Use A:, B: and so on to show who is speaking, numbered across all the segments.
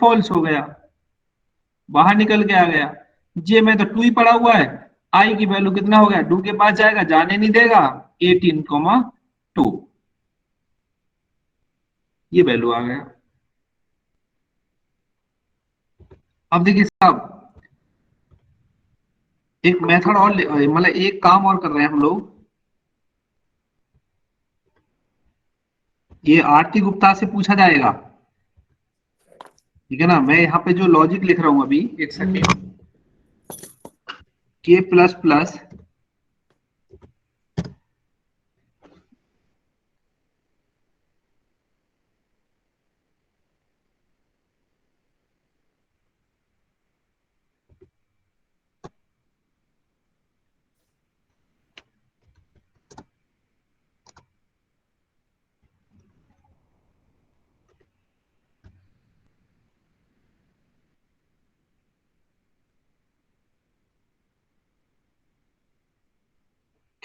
A: False हो गया, बाहर निकल के आ गया। जे में तो 2 ही पड़ा हुआ है, आई की वैल्यू कितना हो गया, 2 के पास जाएगा, जाने नहीं देगा, 18,2, ये वैल्यू आ गया। अब देखिए साहब, एक मेथड और मतलब एक काम और कर रहे हैं हम लोग। ये आरती गुप्ता से पूछा जाएगा, ठीक है ना। मैं यहाँ पे जो लॉजिक लिख रहा हूँ अभी, एक सेकेंड। के प्लस प्लस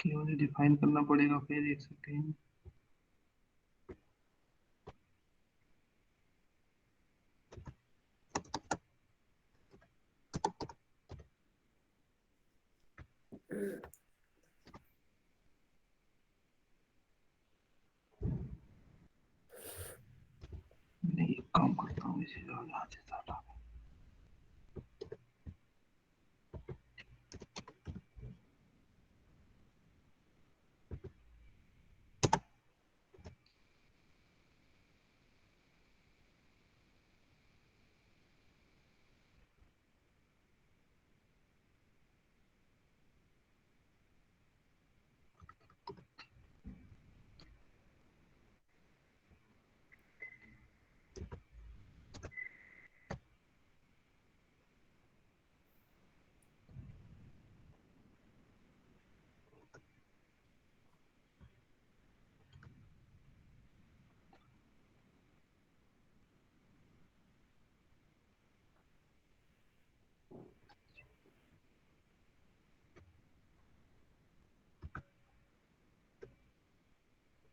A: मुझे डिफाइन करना पड़ेगा, फिर एक सेकेंड। नहीं, एक काम करता हूँ, इसे यहाँ से हटा।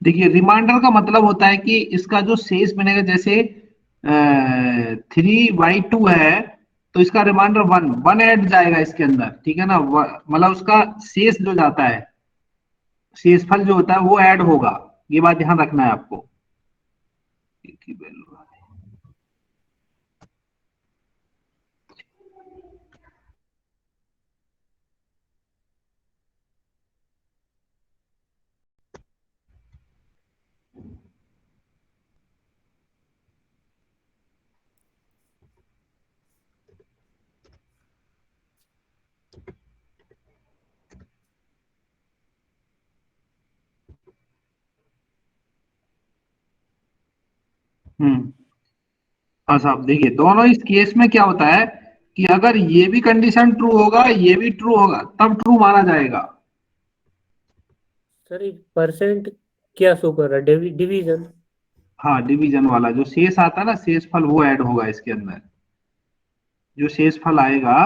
A: देखिए, रिमाइंडर का मतलब होता है कि इसका जो शेष बनेगा, जैसे 3/2 है, तो इसका रिमाइंडर 1 1 ऐड जाएगा इसके अंदर, ठीक है ना। मतलब उसका शेष जो जाता है, शेषफल जो होता है वो ऐड होगा। ये बात ध्यान रखना है आपको। एक ही वैल्यू है। हम्म। हाँ साहब, देखिए दोनों इस केस में क्या होता है कि अगर ये भी कंडीशन ट्रू होगा, ये भी ट्रू होगा, तब ट्रू माना जाएगा।
B: सर ये परसेंट क्या शो कर रहा है, डिवीजन?
A: हाँ, डिवीजन वाला जो शेष आता है ना, शेषफल, वो ऐड होगा इसके अंदर। जो शेषफल आएगा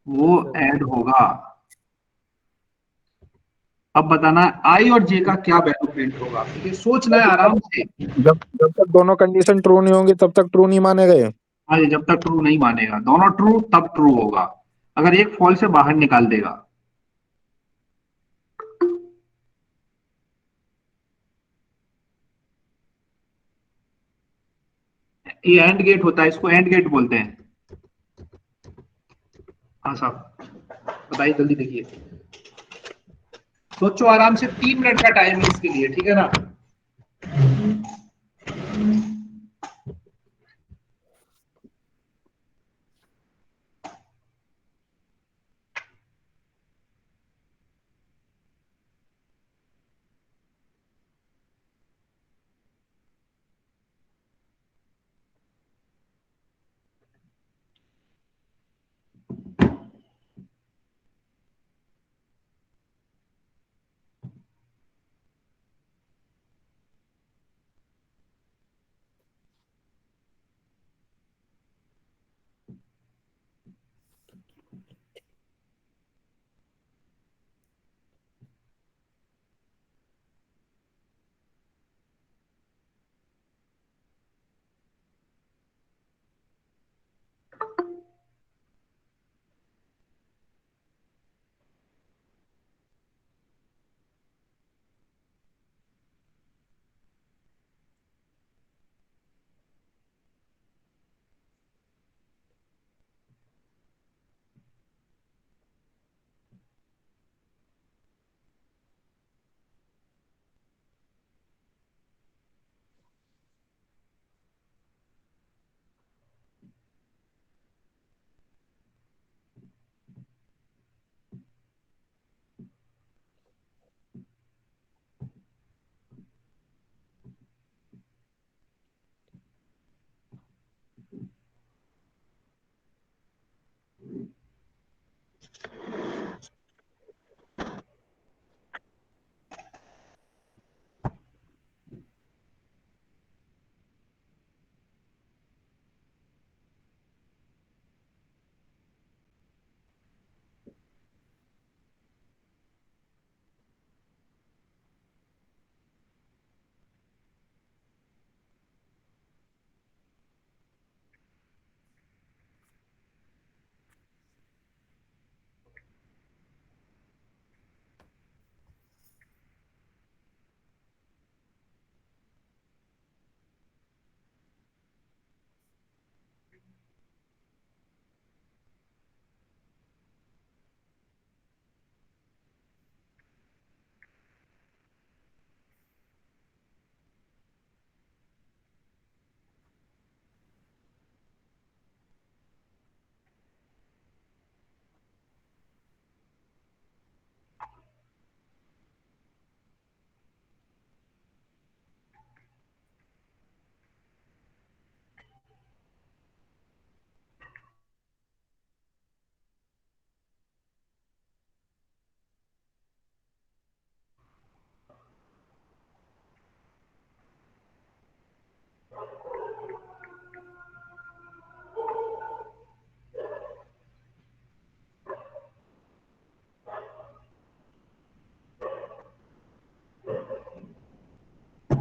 A: वो
B: अच्छा
A: ऐड होगा। अब बताना आई और जे का क्या वैल्यू प्रिंट होगा, ठीक है, सोचना है आराम से।
C: जब जब तक दोनों कंडीशन ट्रू नहीं होंगी तब तक ट्रू नहीं माने गए।
A: हाँ, जब तक ट्रू नहीं मानेगा, दोनों ट्रू तब ट्रू होगा। अगर एक फॉल्स से बाहर निकाल देगा। ये एंड गेट होता है, इसको एंड गेट बोलते हैं। हाँ साहब, बताइए जल्दी, देखिए, सोचो आराम से, 3 मिनट का टाइम है इसके लिए, ठीक है ना।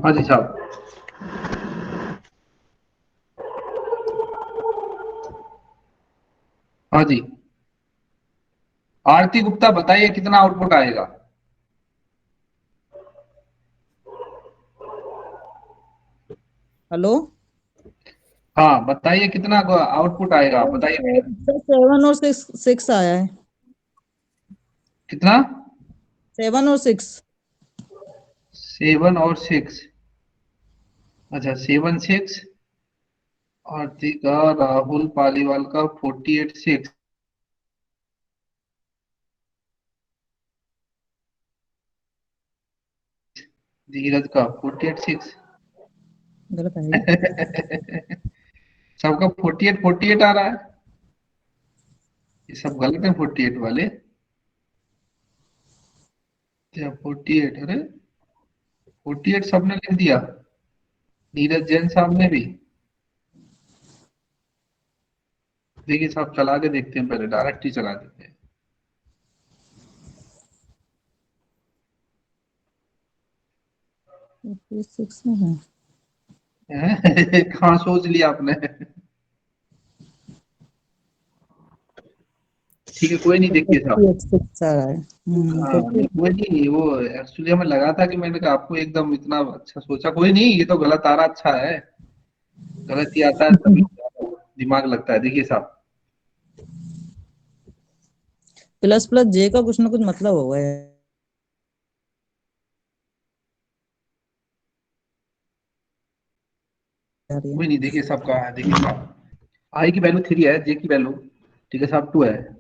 A: हाँ जी साहब। हाँ जी, आरती गुप्ता बताइए कितना आउटपुट आएगा।
D: हेलो
A: हाँ बताइए कितना आउटपुट आएगा, आप बताइए भैया।
D: 7 और 6 आया है।
A: कितना?
D: 7 और 6।
A: 7 और 6। अच्छा 7 6। आरती का, राहुल पालीवाल का 48 6। धीरज का 48 6।
D: गलत है ये।
A: सबका 48 48 आ रहा है। ये सब गलत है 48 वाले। क्या 48? अरे 48 सबने लिख दिया, नीरज जैन साहब ने भी। देखिए साहब चला के देखते हैं, पहले डायरेक्ट ही चला देते हैं।
D: 6 में है।
A: कहाँ सोच लिया आपने। ठीक है कोई नहीं, देखिए साहब।
D: 6 आ रहा है।
A: हाँ नहीं, कोई नहीं, वो एक्चुअली हमें लगा था कि मैंने कहा आपको एकदम इतना अच्छा सोचा, कोई नहीं, ये तो गलत आ रहा, अच्छा है। गलत ही आता है तभी दिमाग लगता है। देखिए साहब,
D: प्लस प्लस जे का कुछ ना कुछ मतलब होगा यार ये।
A: कोई नहीं, देखिए साहब कहा है। देखिए साहब, आई की वैल्यू 3 है, जे की वैल्यू, ठीक है साहब, 2 है।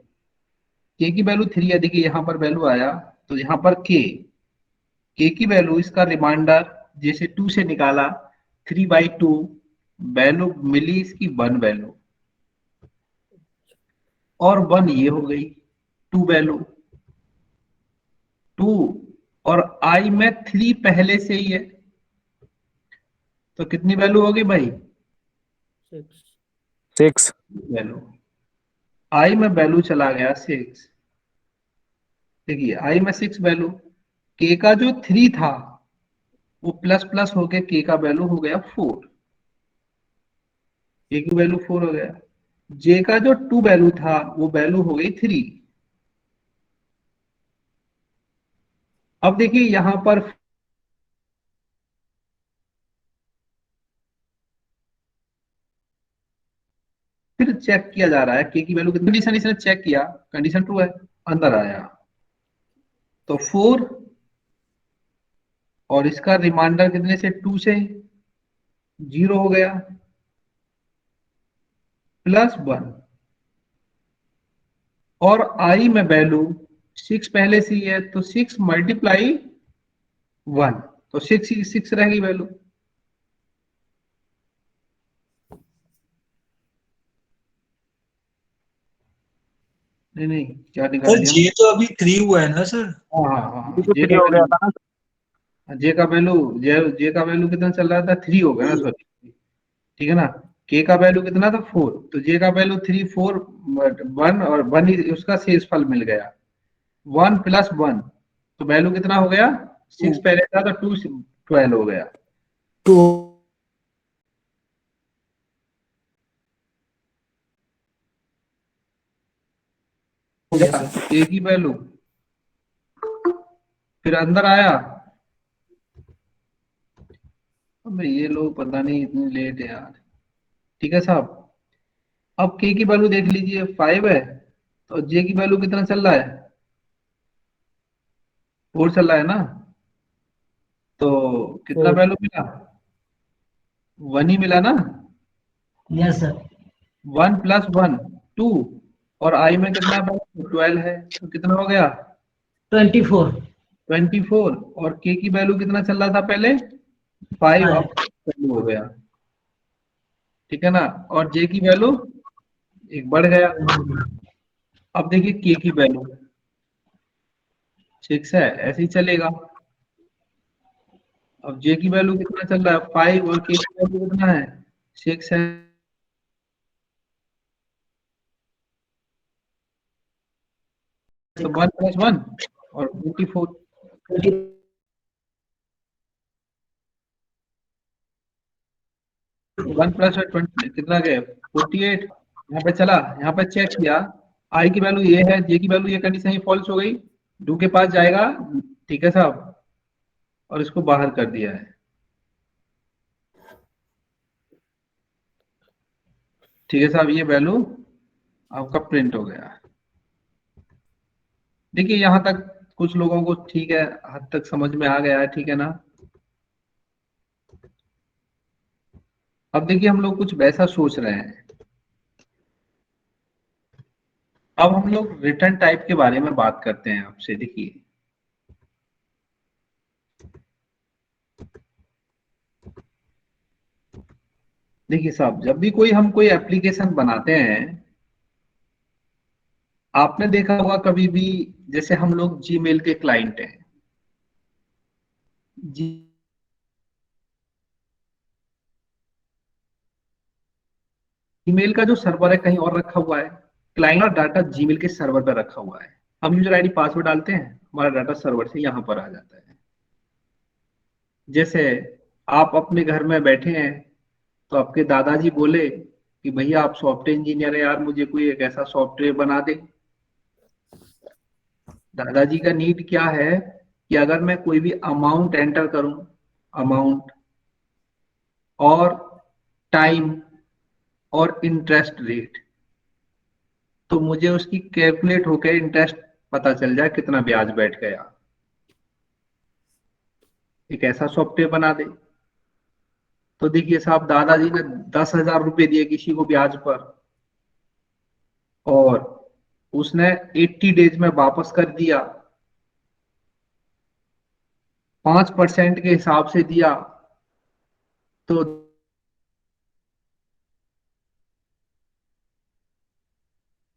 A: के की वैल्यू 3 है, देखिए यहाँ पर वैल्यू आया, तो यहाँ पर के की वैल्यू, इसका रिमाइंडर जैसे 2 से निकाला, 3/2 वैल्यू मिली इसकी 1 वैल्यू, और 1 ये हो गई 2 वैल्यू, 2, और आई में 3 पहले से ही है, तो कितनी वैल्यू होगी भाई?
B: 6।
C: 6।
A: वैल्यू, आई में वैल्यू चला गया 6। देखिए आई में 6 वैल्यू, के का जो 3 था वो प्लस प्लस होके के का वैल्यू हो गया 4। के की वैल्यू 4 हो गया। जे का जो 2 वैल्यू था वो वैल्यू हो गई 3। अब देखिए यहां पर फिर चेक किया जा रहा है के की वैल्यू कितनी, कंडीशन इसने चेक किया, कंडीशन ट्रू है, अंदर आया तो 4, और इसका रिमाइंडर कितने से, 2 से, 0 हो गया, +1, और आई में वैल्यू 6 पहले से ही है, तो 6 मल्टीप्लाई 1, तो 6 ही 6 रहेगी वैल्यू। नहीं नहीं, क्या निकाल
E: सर
A: दिया?
E: जे तो अभी 3 हुआ है ना सर?
A: हाँ हाँ हाँ,
C: तो
A: जे
C: 3
A: का
C: हो गया
A: वैल्यू,
C: था ना।
A: जे का वैल्यू, जे का वैल्यू कितना चल रहा था, 3 हो गया ना, सॉरी, ठीक है ना। के का वैल्यू कितना था, 4, तो जे का वैल्यू 3 4 1, और 1 ही उसका शेषफल मिल गया, 1 + 1, तो वैल्यू कितना हो गया, 6 पहले था तो 2 12 हो गया।
E: तो हो गया सर।
A: के की वैल्यू फिर अंदर आया। अब ये लोग पता नहीं इतनी लेट है यार। ठीक है साहब, अब के की वैल्यू देख लीजिए 5 है, तो जे की वैल्यू कितना चल रहा है, 4 चल रहा है ना, तो कितना
B: 4।
A: वैल्यू मिला, 1 ही मिला ना।
E: Yes sir.
A: 1 + 1 2, और आई में कितना वैल्यू 12 है, तो कितना हो गया
E: 24।
A: 24, और के की वैल्यू कितना चल रहा था पहले 5, अब वैल्यू हो गया, ठीक है ना, और जे की वैल्यू एक बढ़ गया। अब देखिए के की वैल्यू 6 है, ऐसे ही चलेगा। अब जे की वैल्यू कितना चल रहा है 5, और के की वैल्यू कितना है 6 है, तो 1 + 1 और 24। 1 प्लस 20 कितना गया 48। यहाँ पे चला, यहाँ पे चेक किया, आई की वैल्यू ये है, जे की वैल्यू ये, कंडीशन ही फॉल्स हो गई, डू के पास जाएगा, ठीक है साहब, और इसको बाहर कर दिया है, ठीक है साहब, ये वैल्यू आपका प्रिंट हो गया। देखिए यहां तक कुछ लोगों को ठीक है, हद तक समझ में आ गया है, ठीक है ना। अब देखिए हम लोग कुछ वैसा सोच रहे हैं, अब हम लोग रिटर्न टाइप के बारे में बात करते हैं आपसे। देखिए देखिए साहब, जब भी हम कोई एप्लीकेशन बनाते हैं, आपने देखा होगा कभी भी, जैसे हम लोग जीमेल के क्लाइंट हैं, जीमेल का जो सर्वर है कहीं और रखा हुआ है, क्लाइंट और डाटा जीमेल के सर्वर पर रखा हुआ है। हम यूजर आईडी पासवर्ड डालते हैं, हमारा डाटा सर्वर से यहाँ पर आ जाता है। जैसे आप अपने घर में बैठे हैं, तो आपके दादाजी बोले कि भैया आप सॉफ्टवेयर इंजीनियर है यार, मुझे कोई एक ऐसा सॉफ्टवेयर बना दे। दादाजी का नीड क्या है कि अगर मैं कोई भी अमाउंट एंटर करूं, अमाउंट और टाइम और इंटरेस्ट रेट, तो मुझे उसकी कैलकुलेट होकर इंटरेस्ट पता चल जाए कितना ब्याज बैठ गया। एक ऐसा सॉफ्टवेयर बना दे। तो देखिए साहब, दादाजी ने 10,000 रुपये दिए किसी को ब्याज पर, और उसने 80 डेज में वापस कर दिया, 5% के हिसाब से दिया, तो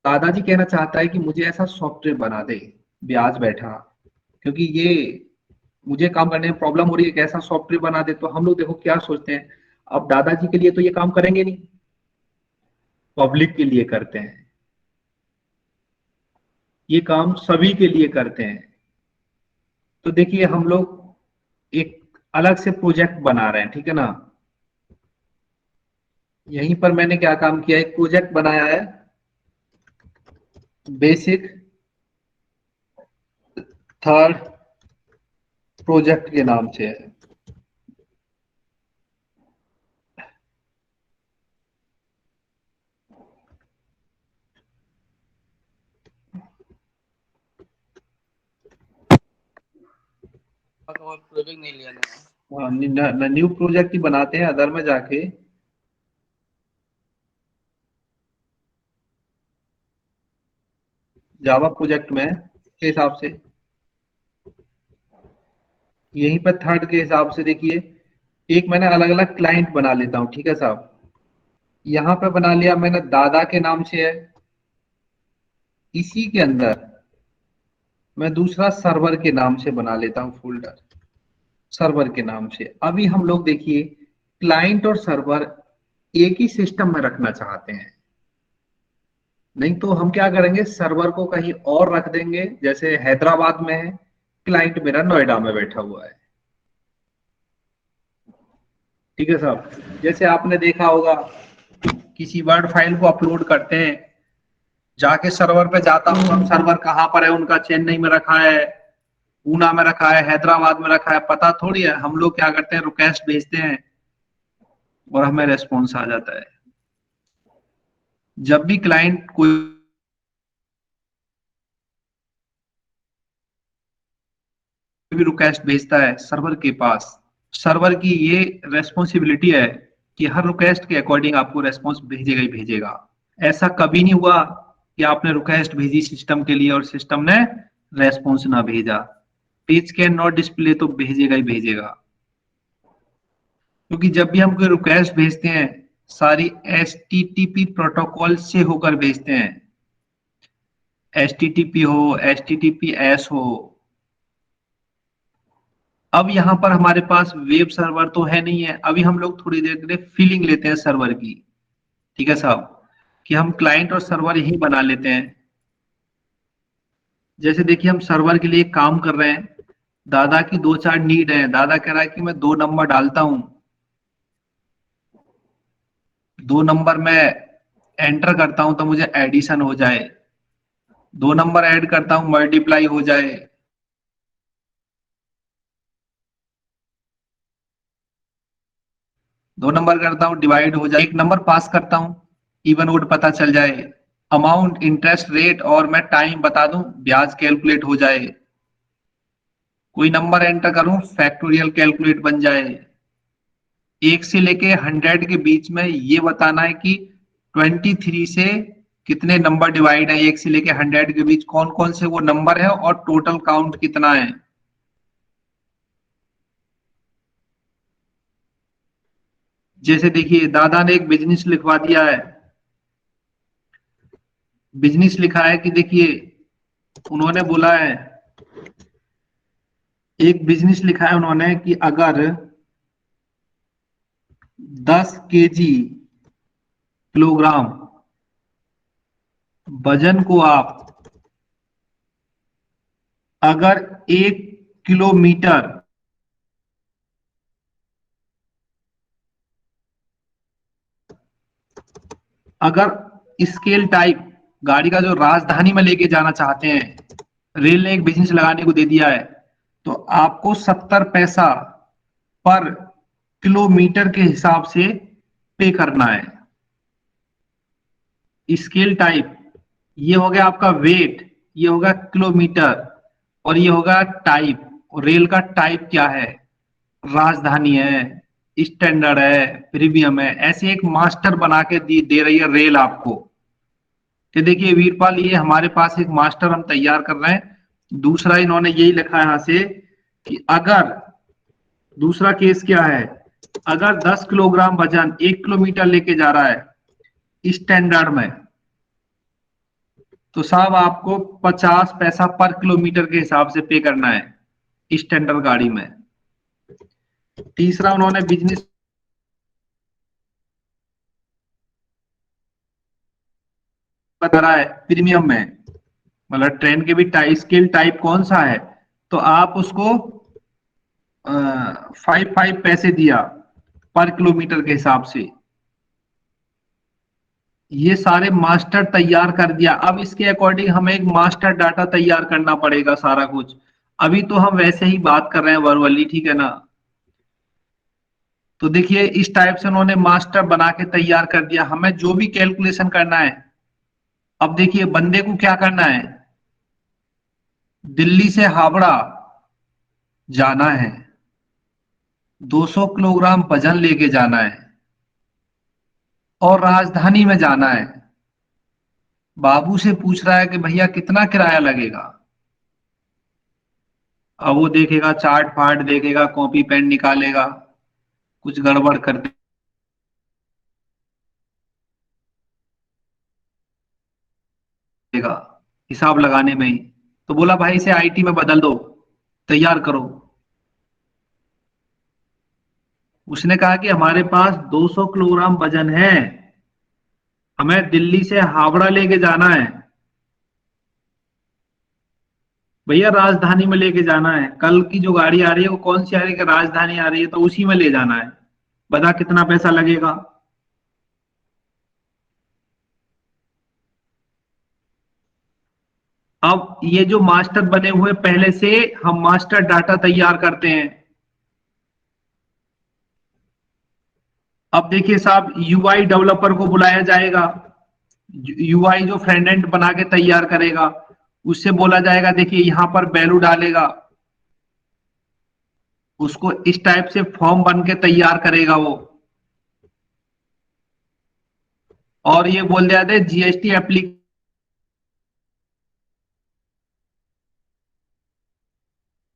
A: दादाजी कहना चाहता है कि मुझे ऐसा सॉफ्टवेयर बना दे ब्याज बैठा, क्योंकि ये मुझे काम करने में प्रॉब्लम हो रही है, कैसा सॉफ्टवेयर बना दे। तो हम लोग देखो क्या सोचते हैं, अब दादाजी के लिए तो ये काम करेंगे नहीं, पब्लिक के लिए करते हैं, ये काम सभी के लिए करते हैं। तो देखिए हम लोग एक अलग से प्रोजेक्ट बना रहे हैं, ठीक है ना। यहीं पर मैंने क्या काम किया, एक प्रोजेक्ट बनाया है, बेसिक थर्ड प्रोजेक्ट के नाम से है।
F: प्रोजेक्ट नहीं लिया
A: न्यू प्रोजेक्ट ही बनाते हैं अदर में जाके। जावा प्रोजेक्ट में के हिसाब से, यहीं पर थर्ड के हिसाब से देखिए, एक मैंने अलग अलग क्लाइंट बना लेता हूं, ठीक है साहब। यहां पे बना लिया मैंने, दादा के नाम से है। इसी के अंदर मैं दूसरा सर्वर के नाम से बना लेता हूं फोल्डर, सर्वर के नाम से। अभी हम लोग देखिए क्लाइंट और सर्वर एक ही सिस्टम में रखना चाहते हैं, नहीं तो हम क्या करेंगे, सर्वर को कहीं और रख देंगे, जैसे हैदराबाद में है, क्लाइंट मेरा नोएडा में बैठा हुआ है, ठीक है साहब। जैसे आपने देखा होगा, किसी वर्ड फाइल को अपलोड करते हैं, जाके सर्वर पे जाता हूँ, अब सर्वर कहाँ पर है उनका, चेन्नई में रखा है, पूना में रखा है, हैदराबाद में रखा है, पता थोड़ी है। हम लोग क्या करते हैं, रिक्वेस्ट भेजते हैं और हमें रेस्पॉन्स आ जाता है। जब भी क्लाइंट कोई भी रिक्वेस्ट भेजता है सर्वर के पास, सर्वर की ये रेस्पॉन्सिबिलिटी है कि हर रिक्वेस्ट के अकॉर्डिंग आपको रेस्पॉन्स भेजेगा ही भेजेगा। ऐसा कभी नहीं हुआ कि आपने रिक्वेस्ट भेजी सिस्टम के लिए और सिस्टम ने रेस्पॉन्स ना भेजा। पेज कैन नॉट डिस्प्ले तो भेजेगा ही भेजेगा, क्योंकि जब भी हम कोई रिक्वेस्ट भेजते हैं, सारी HTTP प्रोटोकॉल से होकर भेजते हैं। HTTP हो, HTTPS हो। अब यहाँ पर हमारे पास वेब सर्वर तो है नहीं है, अभी हम लोग थोड़ी देर के लिए फीलिंग लेते हैं सर्वर की, ठीक है साहब, कि हम क्लाइंट और सर्वर यही बना लेते हैं। जैसे देखिए हम सर्वर के लिए काम कर रहे हैं, दादा की 2-4 नीड है, दादा कह रहा है कि मैं 2 नंबर डालता हूं, 2 नंबर में एंटर करता हूं तो मुझे एडिशन हो जाए, 2 नंबर ऐड करता हूं मल्टीप्लाई हो जाए, दो नंबर करता हूं डिवाइड हो जाए, 1 नंबर पास करता हूं इवन वुड पता चल जाए, अमाउंट इंटरेस्ट रेट और मैं टाइम बता दूं ब्याज कैलकुलेट हो जाए, कोई नंबर एंटर करूं फैक्टोरियल कैलकुलेट बन जाए। 1 से लेके 100 के बीच में ये बताना है कि 23 से कितने नंबर डिवाइड है, 1 से लेके 100 के बीच कौन कौन से वो नंबर है और टोटल काउंट कितना है। जैसे देखिए दादा ने एक बिजनेस लिखवा दिया है, बिजनेस लिखा है कि देखिए उन्होंने बोला है, एक बिजनेस लिखा है उन्होंने कि अगर 10 केजी किलोग्राम वजन को आप अगर 1 किलोमीटर अगर स्केल टाइप गाड़ी का जो राजधानी में लेके जाना चाहते हैं, रेल ने एक बिजनेस लगाने को दे दिया है, तो आपको 70 पैसा पर किलोमीटर के हिसाब से पे करना है। स्केल टाइप ये हो गया आपका वेट, ये होगा किलोमीटर और ये होगा टाइप, और रेल का टाइप क्या है, राजधानी है, स्टैंडर्ड है, प्रीमियम है, ऐसे एक मास्टर बना के दे रही है रेल आपको। तो देखिए वीरपाल ये हमारे पास एक मास्टर हम तैयार कर रहे हैं। दूसरा इन्होंने यही लिखा है यहां से कि अगर दूसरा केस क्या है, अगर 10 किलोग्राम वजन 1 किलोमीटर लेके जा रहा है स्टैंडर्ड में, तो साहब आपको 50 पैसा पर किलोमीटर के हिसाब से पे करना है स्टैंडर्ड गाड़ी में। तीसरा उन्होंने बिजनेस बता रहा है प्रीमियम में, मतलब ट्रेन के भी स्केल टाइप कौन सा है, तो आप उसको 5 पैसे दिया पर किलोमीटर के हिसाब से। ये सारे मास्टर तैयार कर दिया, अब इसके अकॉर्डिंग हमें एक मास्टर डाटा तैयार करना पड़ेगा सारा कुछ। अभी तो हम वैसे ही बात कर रहे हैं वर्बली, ठीक है ना। तो देखिए इस टाइप से उन्होंने मास्टर बना के तैयार कर दिया, हमें जो भी कैलकुलेशन करना है। अब देखिए बंदे को क्या करना है, दिल्ली से हावड़ा जाना है, 200 किलोग्राम वजन लेके जाना है और राजधानी में जाना है। बाबू से पूछ रहा है कि भैया कितना किराया लगेगा। अब वो देखेगा, चार्ट फार्ट देखेगा, कॉपी पेन निकालेगा, कुछ गड़बड़ कर देगा हिसाब लगाने में ही। तो बोला भाई इसे आईटी में बदल दो, तैयार करो। उसने कहा कि हमारे पास 200 किलोग्राम वजन है, हमें दिल्ली से हावड़ा लेके जाना है, भैया राजधानी में लेके जाना है। कल की जो गाड़ी आ रही है वो कौन सी आ रही है, राजधानी आ रही है, तो उसी में ले जाना है। बता कितना पैसा लगेगा। अब ये जो मास्टर बने हुए पहले से हम मास्टर डाटा तैयार करते हैं। अब देखिए साहब यूआई डेवलपर को बुलाया जाएगा, यूआई जो फ्रंट एंड बना के तैयार करेगा उससे बोला जाएगा देखिए यहां पर वैल्यू डालेगा, उसको इस टाइप से फॉर्म बन के तैयार करेगा वो, और ये बोल दिया था जीएसटी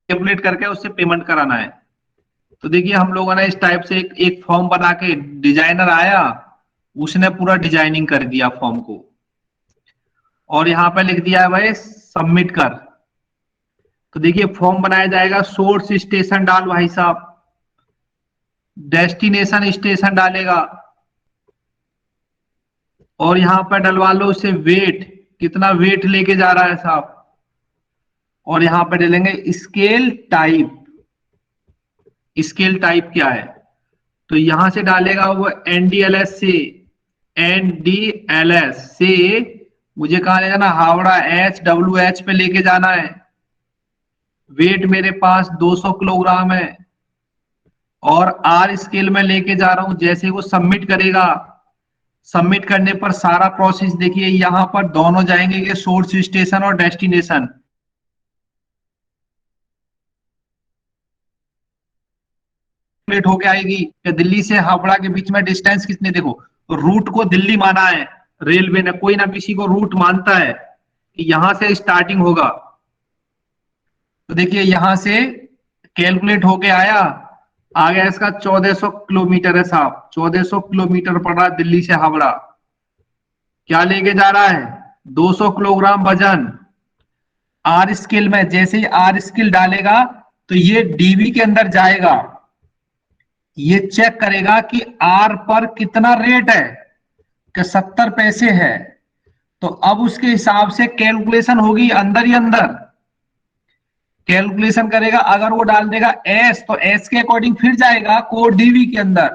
A: कैलकुलेट करके उससे पेमेंट कराना है। तो देखिए हम लोगों ने इस टाइप से एक फॉर्म बना के, डिजाइनर आया उसने पूरा डिजाइनिंग कर दिया फॉर्म को, और यहाँ पे लिख दिया है भाई सबमिट कर। तो देखिए फॉर्म बनाया जाएगा, सोर्स स्टेशन डाल भाई साहब, डेस्टिनेशन स्टेशन डालेगा, और यहां पर डलवा लो उसे वेट, कितना वेट लेके जा रहा है साहब, और यहां पर डालेंगे स्केल टाइप। स्केल टाइप क्या है, तो यहां से डालेगा वो एनडीएलएस से NDLS से मुझे कहा ले जाना, हावड़ा HWH पे लेके जाना है। वेट मेरे पास 200 किलोग्राम है और R स्केल में लेके जा रहा हूं। जैसे वो सबमिट करेगा, सबमिट करने पर सारा प्रोसेस देखिए, यहां पर दोनों जाएंगे कि सोर्स स्टेशन और डेस्टिनेशन। कैलकुलेट होके आएगी कि दिल्ली से हावड़ा के बीच में डिस्टेंस कितने, देखो रूट को दिल्ली माना है रेलवे ने, कोई ना किसी को रूट मानता है कि यहां से स्टार्टिंग होगा। तो देखिए यहां से कैलकुलेट होके आया, आ गया इसका 1400 किलोमीटर है साहब, 1400 किलोमीटर पड़ रहा है दिल्ली से हावड़ा। क्या लेके जा रहा है, 200 किलोग्राम वजन। आर स्केल में जैसे ही आर स्केल डालेगा तो ये डीवी के अंदर जाएगा, ये चेक करेगा कि आर पर कितना रेट है, कि 70 पैसे है। तो अब उसके हिसाब से कैलकुलेशन होगी अंदर ही अंदर, कैलकुलेशन करेगा। अगर वो डाल देगा एस तो एस के अकॉर्डिंग फिर जाएगा कोड डीवी के अंदर,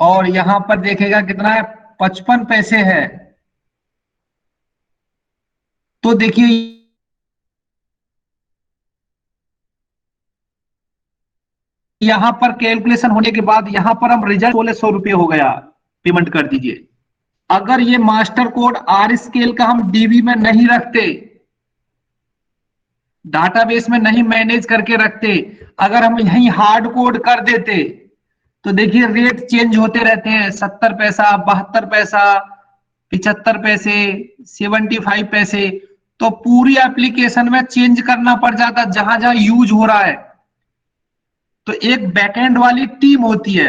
A: और यहां पर देखेगा कितना है, 55 पैसे है। तो देखिए यहां पर कैलकुलेशन होने के बाद यहां पर हम रिजल्ट 1600 हो गया, पेमेंट कर दीजिए। अगर ये मास्टर कोड आर स्केल का हम डीबी में नहीं रखते, डाटाबेस में नहीं मैनेज करके रखते, अगर हम यहीं हार्ड कोड कर देते तो देखिए रेट चेंज होते रहते हैं, 70 पैसा, 72 पैसा, 75 पैसे, 75 पैसे। तो पूरी एप्लीकेशन में चेंज करना पड़ जाता जहां जहां यूज हो रहा है। तो एक बैकएंड वाली टीम होती है,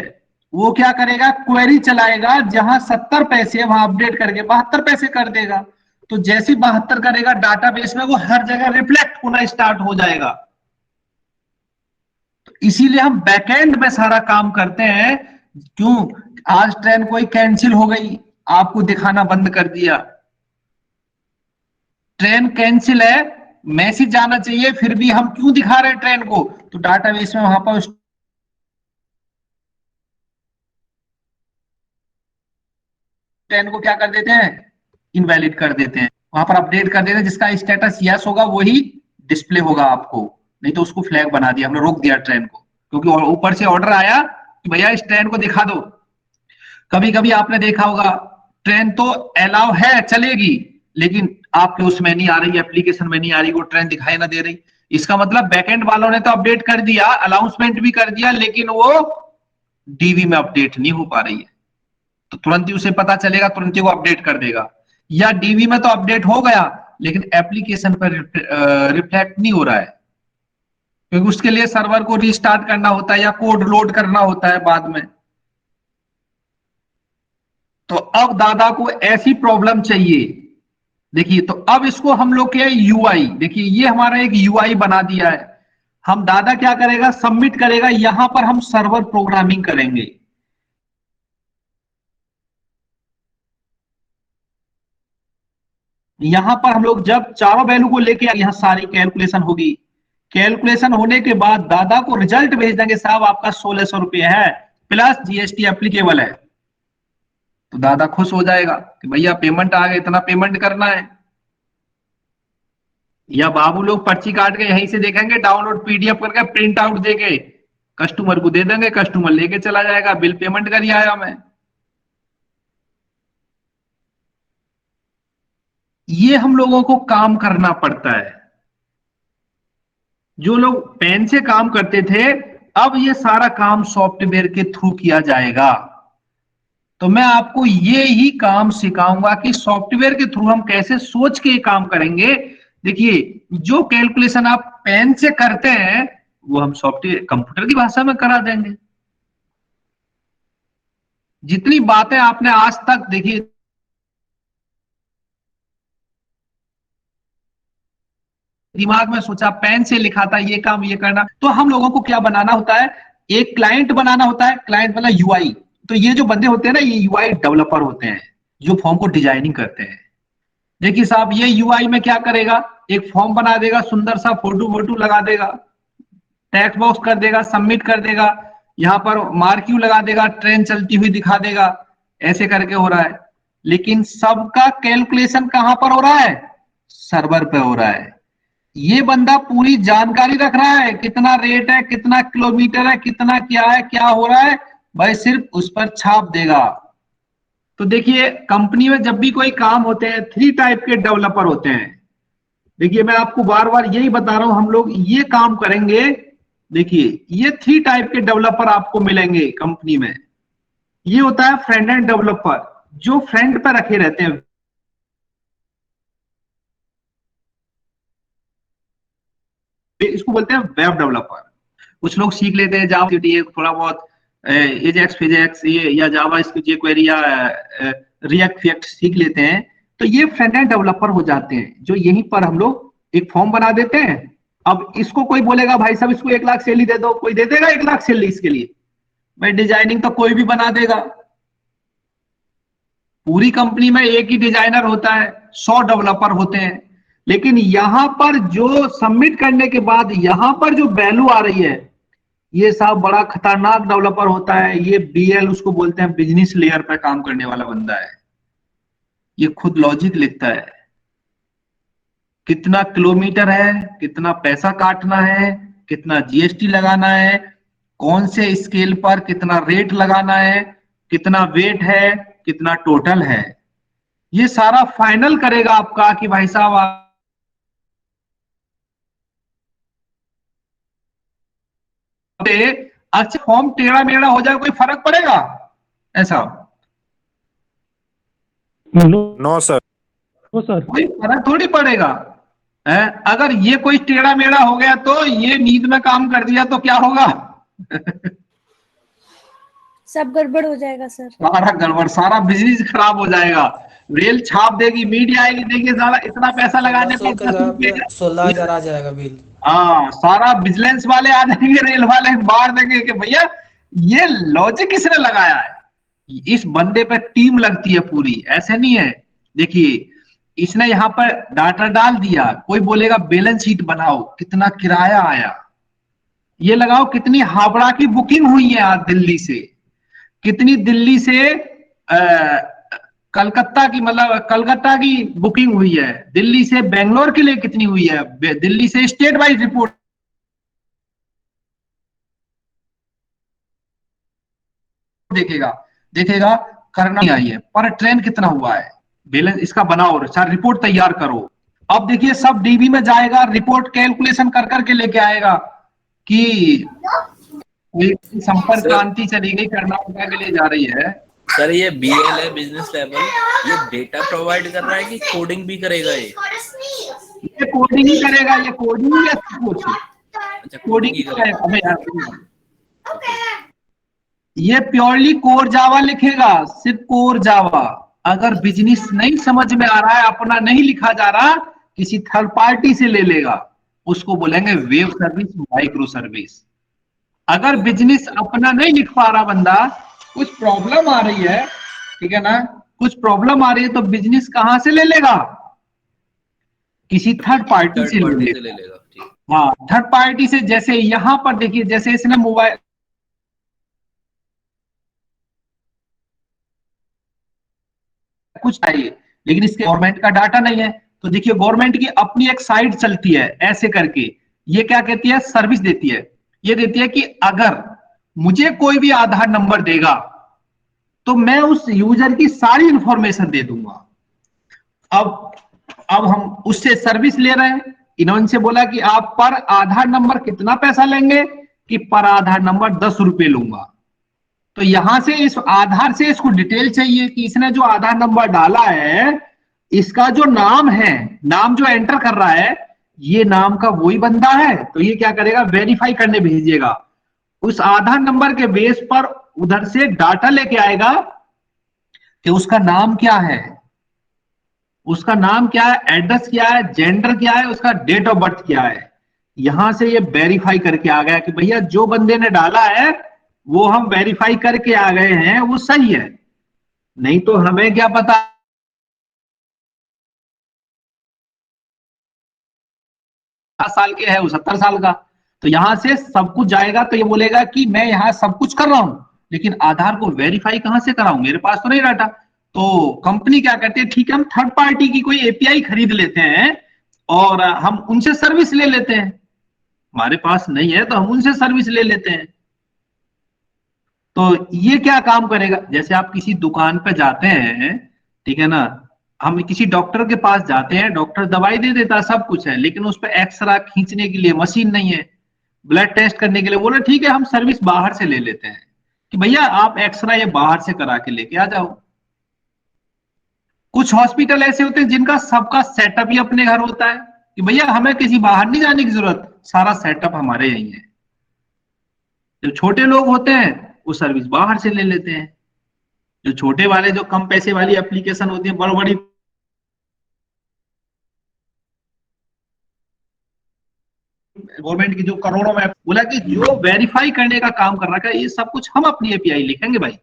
A: वो क्या करेगा, क्वेरी चलाएगा, जहां 70 पैसे वहां अपडेट करके 72 पैसे कर देगा। तो जैसे 72 करेगा डाटाबेस में, वो हर जगह रिफ्लेक्ट होना स्टार्ट हो जाएगा। तो इसीलिए हम बैकएंड में सारा काम करते हैं। क्यों, आज ट्रेन कोई कैंसिल हो गई, आपको दिखाना बंद कर दिया, ट्रेन कैंसिल है, मैसेज जाना चाहिए, फिर भी हम क्यों दिखा रहे हैं ट्रेन को, तो डाटाबेस में वहां पर ट्रेन को क्या कर देते हैं, इनवैलिड कर देते हैं, वहां पर अपडेट कर देते हैं। जिसका स्टेटस यस होगा वही डिस्प्ले होगा आपको, नहीं तो उसको फ्लैग बना दिया हमने, रोक दिया ट्रेन को, क्योंकि ऊपर से ऑर्डर आया कि भैया इस ट्रेन को दिखा दो। कभी कभी आपने देखा होगा ट्रेन तो अलाउ है, चलेगी, लेकिन आपके उसमें नहीं आ रही, एप्लीकेशन में नहीं आ रही, वो ट्रेन दिखाई ना दे रही। इसका मतलब बैकएंड वालों ने तो अपडेट कर दिया, अनाउंसमेंट भी कर दिया, लेकिन वो डीवी में अपडेट नहीं हो पा रही है। तो तुरंत ही उसे पता चलेगा, तुरंत ही वो अपडेट कर देगा। या डीवी में तो अपडेट हो गया लेकिन एप्लीकेशन पर रिफ्लेक्ट नहीं हो रहा है, क्योंकि उसके लिए सर्वर को रीस्टार्ट करना होता है या कोड लोड करना होता है बाद में। तो अब दादा को ऐसी प्रॉब्लम चाहिए, देखिए, तो अब इसको हम लोग के यूआई, देखिए ये हमारा एक यूआई बना दिया है। हम दादा क्या करेगा, सबमिट करेगा, यहां पर हम सर्वर प्रोग्रामिंग करेंगे। यहां पर हम लोग जब चारों वैल्यू को लेके यहां सारी कैलकुलेशन होगी, कैलकुलेशन होने के बाद दादा को रिजल्ट भेज देंगे, साहब आपका 1600 रुपये है प्लस जीएसटी एप्लीकेबल है। तो दादा खुश हो जाएगा कि भैया पेमेंट आ गया, इतना पेमेंट करना है। या बाबू लोग पर्ची काट के यहीं से देखेंगे, डाउनलोड पीडीएफ करके प्रिंट आउट देके कस्टमर को दे देंगे, कस्टमर लेके चला जाएगा, बिल पेमेंट कर आया मैं। ये हम लोगों को काम करना पड़ता है। जो लोग पेन से काम करते थे, अब ये सारा काम सॉफ्टवेयर के थ्रू किया जाएगा। तो मैं आपको ये ही काम सिखाऊंगा कि सॉफ्टवेयर के थ्रू हम कैसे सोच के काम करेंगे। देखिए, जो कैलकुलेशन आप पेन से करते हैं वो हम सॉफ्टवेयर कंप्यूटर की भाषा में करा देंगे। जितनी बातें आपने आज तक देखिए दिमाग में सोचा, पेन से लिखा था ये काम ये करना, तो हम लोगों को क्या बनाना होता है, एक क्लाइंट बनाना होता है, क्लाइंट मतलब यूआई। तो ये जो बंदे होते हैं ना, ये यूआई डेवलपर होते हैं, जो फॉर्म को डिजाइनिंग करते हैं। देखिए साहब, ये यूआई में क्या करेगा, एक फॉर्म बना देगा, सुंदर सा फोटो वोटो लगा देगा, टेक्स्ट बॉक्स कर देगा, सबमिट कर देगा। यहाँ पर मार्क यू लगा देगा, ट्रेन चलती हुई दिखा देगा, ऐसे करके हो रहा है। लेकिन सबका कैलकुलेशन कहां पर हो रहा है? सर्वर पे हो रहा है। ये बंदा पूरी जानकारी रख रहा है, कितना रेट है, कितना किलोमीटर है, कितना क्या है, क्या हो रहा है, भाई सिर्फ उस पर छाप देगा। तो देखिए कंपनी में जब भी कोई काम होते हैं, 3 टाइप के डेवलपर होते हैं। देखिए मैं आपको बार बार यही बता रहा हूं, हम लोग ये काम करेंगे। देखिए ये 3 टाइप के डेवलपर आपको मिलेंगे कंपनी में। ये होता है फ्रंट एंड डेवलपर, जो फ्रंट पर रखे रहते हैं, इसको बोलते हैं वेब डेवलपर। कुछ लोग सीख लेते हैं जावा, थोड़ा बहुत एजेक्स फिजेक्स ये या जावा स्क्रिप्ट क्वेरी या रिएक्ट फिएक्ट सीख लेते हैं, तो ये फ्रंट एंड डेवलपर हो जाते हैं, जो यहीं पर हम लोग एक फॉर्म बना देते हैं। अब इसको कोई बोलेगा भाई साहब इसको 1 लाख सैलरी दे दो, कोई दे देगा 1 लाख सैलरी इसके लिए? भाई डिजाइनिंग तो कोई भी बना देगा। पूरी कंपनी में एक ही डिजाइनर होता है, 100 डेवलपर होते हैं, लेकिन यहां पर जो सबमिट करने के बाद यहां पर जो वैल्यू आ रही है, ये साहब बड़ा खतरनाक डेवलपर होता है। ये बीएल उसको बोलते हैं, बिजनेस लेयर पर काम करने वाला बंदा है। ये खुद लॉजिक लिखता है, कितना किलोमीटर है, कितना पैसा काटना है, कितना जीएसटी लगाना है, कौन से स्केल पर कितना रेट लगाना है, कितना वेट है, कितना टोटल है, ये सारा फाइनल करेगा आपका कि भाई साहब अच्छा फॉर्म टेढ़ा मेढ़ा हो जाए कोई फर्क पड़ेगा? ऐसा
C: नो सर।
A: कोई फर्क थोड़ी पड़ेगा है। अगर ये कोई टेढ़ा मेढ़ा हो गया तो ये नींद में काम कर दिया तो क्या होगा?
F: सब गड़बड़ हो जाएगा सर।
A: सारा गड़बड़, सारा बिजनेस खराब हो जाएगा। रेल छाप देगी, मीडिया आएगी, देखिए सारा इतना पैसा लगाने पर 10 रुपए
G: 16,000 आ जाएगा बिल।
A: हाँ, सारा विजिलेंस वाले आ जाएंगे, रेल वाले मार देंगे कि भैया ये लॉजिक किसने लगाया है। इस बंदे पे टीम लगती है पूरी, ऐसे नहीं है। देखिए इसने यहाँ पर डाटा डाल दिया, कोई बोलेगा बैलेंस शीट बनाओ, कितना किराया आया, ये लगाओ कितनी हावड़ा की बुकिंग हुई है आज दिल्ली से, कितनी दिल्ली से कलकत्ता की, मतलब कलकत्ता की बुकिंग हुई है, दिल्ली से बेंगलोर के लिए कितनी हुई है, दिल्ली से स्टेट वाइज रिपोर्ट देखेगा, देखेगा करना नहीं आई है, पर ट्रेन कितना हुआ है, बैलेंस इसका बनाओ, सर रिपोर्ट तैयार करो। अब देखिए सब डीबी में जाएगा, रिपोर्ट कैलकुलेशन कर करके लेके आएगा कि संपर्क क्रांति चली गई, कर्नाटक के लिए जा रही है।
H: सर ये बीएल है, बिजनेस लेवल, ये डेटा प्रोवाइड कर रहा है कि कोडिंग भी करेगा?
A: ये कोडिंग ही करेगा, ये कोडिंग या कुछ
H: अच्छा,
A: कोडिंग ही करेगा। ये प्योरली कोर जावा लिखेगा, सिर्फ कोर जावा। अगर बिजनेस नहीं समझ में आ रहा है, अपना नहीं लिखा जा रहा, किसी थर्ड पार्टी से ले लेगा, उसको बोलेंगे वेब सर्विस, माइक्रो सर्विस। अगर बिजनेस अपना नहीं लिख पा रहा बंदा, कुछ प्रॉब्लम आ रही है, ठीक है ना, कुछ प्रॉब्लम आ रही है, तो बिजनेस कहां से ले लेगा? किसी थर्ड पार्टी से ले लेगा। हाँ, थर्ड पार्टी से। जैसे यहां पर देखिए, जैसे इसने मोबाइल कुछ चाहिए, लेकिन इसके गवर्नमेंट का डाटा नहीं है, तो देखिए गवर्नमेंट की अपनी एक साइट चलती है ऐसे करके, ये क्या कहती है, सर्विस देती है। ये देती है कि अगर मुझे कोई भी आधार नंबर देगा तो मैं उस यूजर की सारी इंफॉर्मेशन दे दूंगा। अब हम उससे सर्विस ले रहे हैं, इन्होंने से बोला कि आप पर आधार नंबर कितना पैसा लेंगे, कि पर आधार नंबर 10 रुपए लूंगा। तो यहां से इस आधार से इसको डिटेल चाहिए कि इसने जो आधार नंबर डाला है, इसका जो नाम है, नाम जो एंटर कर रहा है, ये नाम का वही बंदा है। तो ये क्या करेगा, वेरीफाई करने भेजिएगा, उस आधार नंबर के बेस पर उधर से डाटा लेके आएगा कि उसका नाम क्या है, उसका नाम क्या है, एड्रेस क्या है, जेंडर क्या है, उसका डेट ऑफ बर्थ क्या है। यहां से ये वेरीफाई करके आ गया कि भैया जो बंदे ने डाला है वो हम वेरीफाई करके आ गए हैं, वो सही है। नहीं तो हमें क्या पता 7 साल के है, वो 70 साल का। तो यहां से सब कुछ जाएगा, तो ये बोलेगा कि मैं यहाँ सब कुछ कर रहा हूं, लेकिन आधार को वेरीफाई कहां से कराऊं, मेरे पास तो नहीं डाटा। तो कंपनी क्या कहती है, ठीक है हम थर्ड पार्टी की कोई एपीआई खरीद लेते हैं और हम उनसे सर्विस ले लेते हैं, हमारे पास नहीं है तो हम उनसे सर्विस ले लेते हैं। तो ये क्या काम करेगा, जैसे आप किसी दुकान पे जाते हैं, ठीक है ना, हम किसी डॉक्टर के पास जाते हैं, डॉक्टर दवाई दे देता है, सब कुछ है, लेकिन उस पर एक्सरा खींचने के लिए मशीन नहीं है, ब्लड टेस्ट करने के लिए बोले ठीक है हम सर्विस बाहर से ले लेते हैं, कि भैया आप एक्सरा ये बाहर से करा के लेके आ जाओ। कुछ हॉस्पिटल ऐसे होते हैं जिनका सबका सेटअप ही अपने घर होता है, कि भैया हमें किसी बाहर नहीं जाने की जरूरत, सारा सेटअप हमारे यही है। जो छोटे लोग होते हैं वो सर्विस बाहर से ले लेते हैं। जो छोटे वाले, जो कम पैसे वाली एप्लीकेशन होती है, बड़ी बड़ी गवर्नमेंट की जो करोड़ों में, बोला कि जो वेरीफाई करने का काम कर रखा है ये सब कुछ हम अपनी एपीआई लिखेंगे भाई,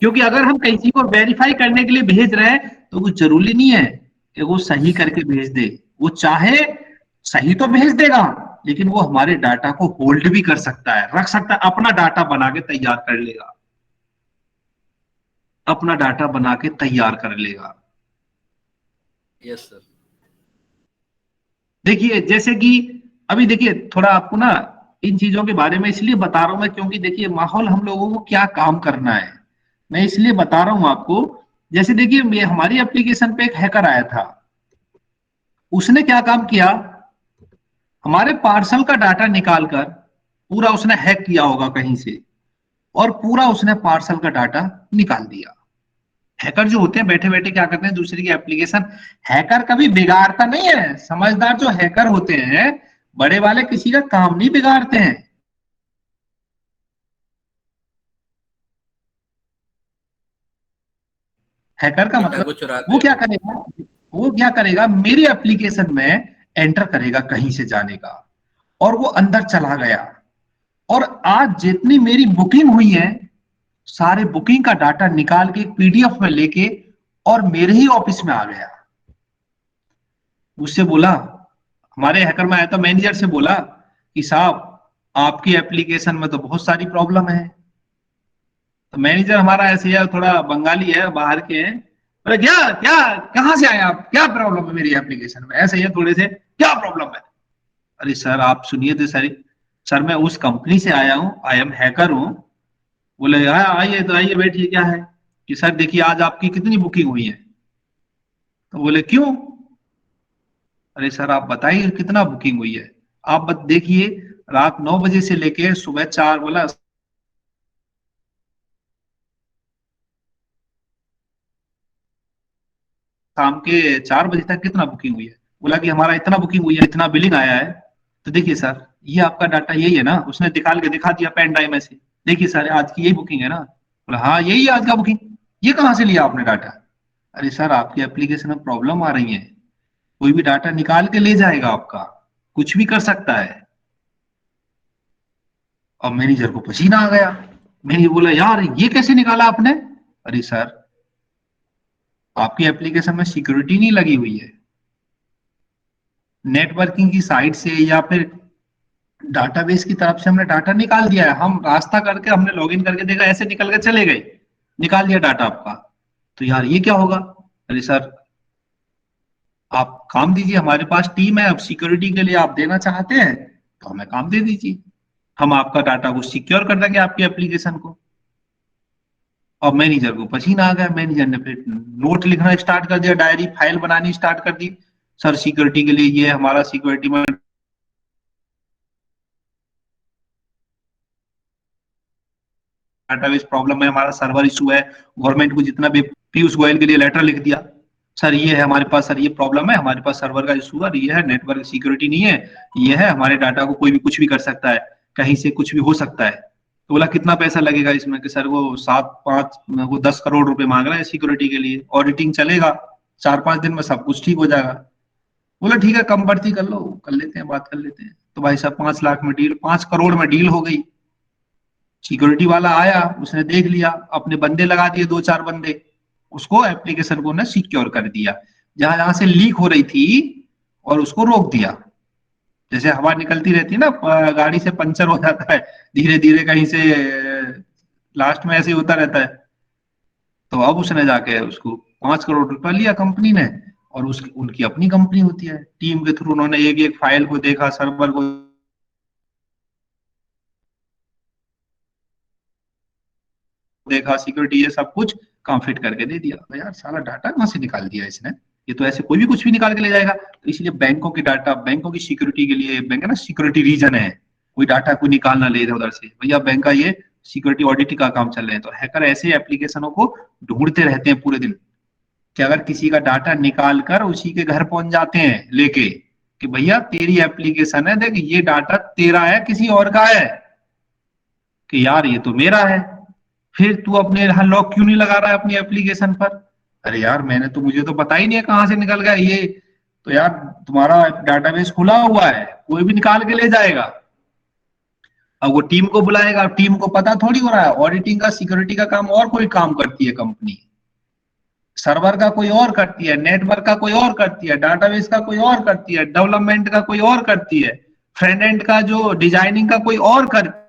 A: क्योंकि अगर हम किसी को वेरीफाई करने के लिए भेज रहे हैं तो कुछ जरूरी नहीं है कि वो सही करके भेज दे, वो चाहे सही तो भेज देगा लेकिन वो हमारे डाटा को होल्ड भी कर सकता है, रख सकता है, अपना डाटा बना के तैयार कर लेगा, अपना डाटा बना के तैयार कर लेगा।
H: Yes sir.
A: देखिए जैसे कि अभी देखिए थोड़ा आपको ना इन चीजों के बारे में इसलिए बता रहा हूं मैं, क्योंकि देखिए माहौल हम लोगों को क्या काम करना है, मैं इसलिए बता रहा हूं आपको। जैसे देखिए हमारी एप्लीकेशन पे एक हैकर आया था, उसने क्या काम किया, हमारे पार्सल का डाटा निकालकर पूरा उसने हैक किया होगा कहीं से, और पूरा उसने पार्सल का डाटा निकाल दिया। हैकर जो होते हैं बैठे बैठे क्या करते हैं, दूसरे की एप्लीकेशन, हैकर कभी बिगाड़ता नहीं है, समझदार जो हैकर होते हैं बड़े वाले किसी का काम नहीं बिगाड़ते हैं। हैकर का मतलब वो क्या करेगा, वो क्या करेगा, मेरी एप्लीकेशन में एंटर करेगा कहीं से जाने का, और वो अंदर चला गया, और आज जितनी मेरी बुकिंग हुई है सारे बुकिंग का डाटा निकाल के पीडीएफ में लेके और मेरे ही ऑफिस में आ गया। उससे बोला, हमारे हैकर में आया था, मैनेजर से बोला कि साहब आपकी एप्लीकेशन में तो बहुत सारी प्रॉब्लम है। तो मैनेजर हमारा ऐसे है, थोड़ा बंगाली है, बाहर के हैं, बोले क्या क्या कहां से आए आप, क्या प्रॉब्लम है मेरी एप्लीकेशन में, ऐसे ही थोड़े से, क्या प्रॉब्लम है। अरे सर आप सुनिए तो सर मैं उस कंपनी से आया हूं, आई एम हैकर हूं। बोले हाँ आइए, तो आइए बैठिए, क्या है कि सर देखिए आज आपकी कितनी बुकिंग हुई है। तो बोले क्यों, अरे सर आप बताइए कितना बुकिंग हुई है। आप देखिए रात 9 बजे से लेके सुबह 4, बोला शाम के 4 बजे तक कितना बुकिंग हुई है। बोला कि हमारा इतना बुकिंग हुई है, इतना बिलिंग आया है। तो देखिए सर ये आपका डाटा यही है ना, उसने निकाल के दिखा दिया पेन ड्राइव में से, देखिए सर आज की यही बुकिंग है ना। बोला हाँ यही है आज का बुकिंग, ये कहां से लिया आपने डाटा। अरे सर आपकी एप्लीकेशन में प्रॉब्लम आ रही है, कोई भी डाटा निकाल के ले जाएगा आपका, कुछ भी कर सकता है। और मैनेजर को पसीना आ गया, मैंने बोला यार ये कैसे निकाला आपने। अरे सर आपकी एप्लीकेशन में सिक्योरिटी नहीं लगी हुई है, नेटवर्किंग की साइट से या फिर डाटाबेस की तरफ से हमने डाटा निकाल दिया है, हम रास्ता करके हमने लॉगिन करके देखा, ऐसे निकल के चले गए, निकाल दिया डाटा आपका। तो यार ये क्या होगा। अरे सर आप काम दीजिए, हमारे पास टीम है, अब सिक्योरिटी के लिए आप देना चाहते हैं तो हमें काम दे दीजिए, हम आपका डाटा को सिक्योर कर देंगे आपकी एप्लीकेशन को। और मैनेजर को पसीना आ गया, मैनेजर ने फिर नोट लिखना स्टार्ट कर दिया, डायरी फाइल बनानी स्टार्ट कर दी, सर सिक्योरिटी के लिए ये हमारा सिक्योरिटी में डाटाबेस प्रॉब्लम है, हमारा सर्वर इशू है, गवर्नमेंट को जितना भी, पीयूष गोयल के लिए लेटर लिख दिया, सर ये है हमारे पास, सर ये प्रॉब्लम है, हमारे पास सर्वर का इशू है, ये है नेटवर्क सिक्योरिटी नहीं है, ये है हमारे डाटा को कोई भी कुछ भी कर सकता है, कहीं से कुछ भी हो सकता है। तो बोला कितना पैसा लगेगा इसमें, कि सर वो 10 करोड़ रुपए मांग रहा है सिक्योरिटी के लिए, ऑडिटिंग चलेगा 4-5 दिन में सब कुछ ठीक हो जाएगा। बोला ठीक है कम बढ़ती कर लो, कर लेते हैं, बात कर लेते हैं। तो भाई साहब 5 लाख में डील, 5 करोड़ में डील हो गई। सिक्योरिटी वाला आया, उसने देख लिया, अपने बंदे लगा दिए 2-4 बंदे, उसको एप्लीकेशन को ने सिक्योर कर दिया, जहां जहां से लीक हो रही थी और उसको रोक दिया। जैसे हवा निकलती रहती है ना, गाड़ी से पंचर हो जाता है धीरे धीरे कहीं से, लास्ट में ऐसे ही होता रहता है। तो अब उसने जाके उसको 5 करोड़ रुपया लिया कंपनी ने, और उस उनकी अपनी कंपनी होती है, टीम के थ्रू उन्होंने एक एक फाइल को देखा, सर्वर को देखा, सिक्योरिटी ये सब कुछ काम फिट करके दे दिया। तो यार साला डाटा कहाँ से निकाल दिया इसने, ये तो ऐसे कोई भी कुछ भी निकाल के ले जाएगा। तो इसलिए बैंकों की डाटा, बैंकों की सिक्योरिटी के लिए, बैंक है ना सिक्योरिटी रीजन है, कोई डाटा कोई निकाल ना ले इधर उधर से। भैया बैंक का ये सिक्योरिटी ऑडिट का काम चल रहे हैं, तो हैकर ऐसे एप्लीकेशनों को ढूंढते रहते हैं पूरे दिन, कि अगर किसी का डाटा निकाल कर उसी के घर पहुंच जाते हैं लेके, कि भैया तेरी एप्लीकेशन है, देख ये डाटा तेरा है किसी और का है, कि यार ये तो मेरा है, फिर तू अपने यहाँ लॉक क्यों नहीं लगा रहा है अपनी एप्लीकेशन पर? अरे यार मैंने तो, मुझे तो पता ही नहीं है कहां से निकल गया ये, तो यार तुम्हारा डाटाबेस खुला हुआ है, कोई भी निकाल के ले जाएगा। अब वो टीम को बुलाएगा, टीम को पता थोड़ी हो रहा है, ऑडिटिंग का सिक्योरिटी का काम और कोई काम करती है कंपनी, सर्वर का कोई और करती है, नेटवर्क का कोई और करती है, डाटाबेस का कोई और करती है, डेवलपमेंट का कोई और करती है, फ्रंट एंड का जो डिजाइनिंग का कोई और करती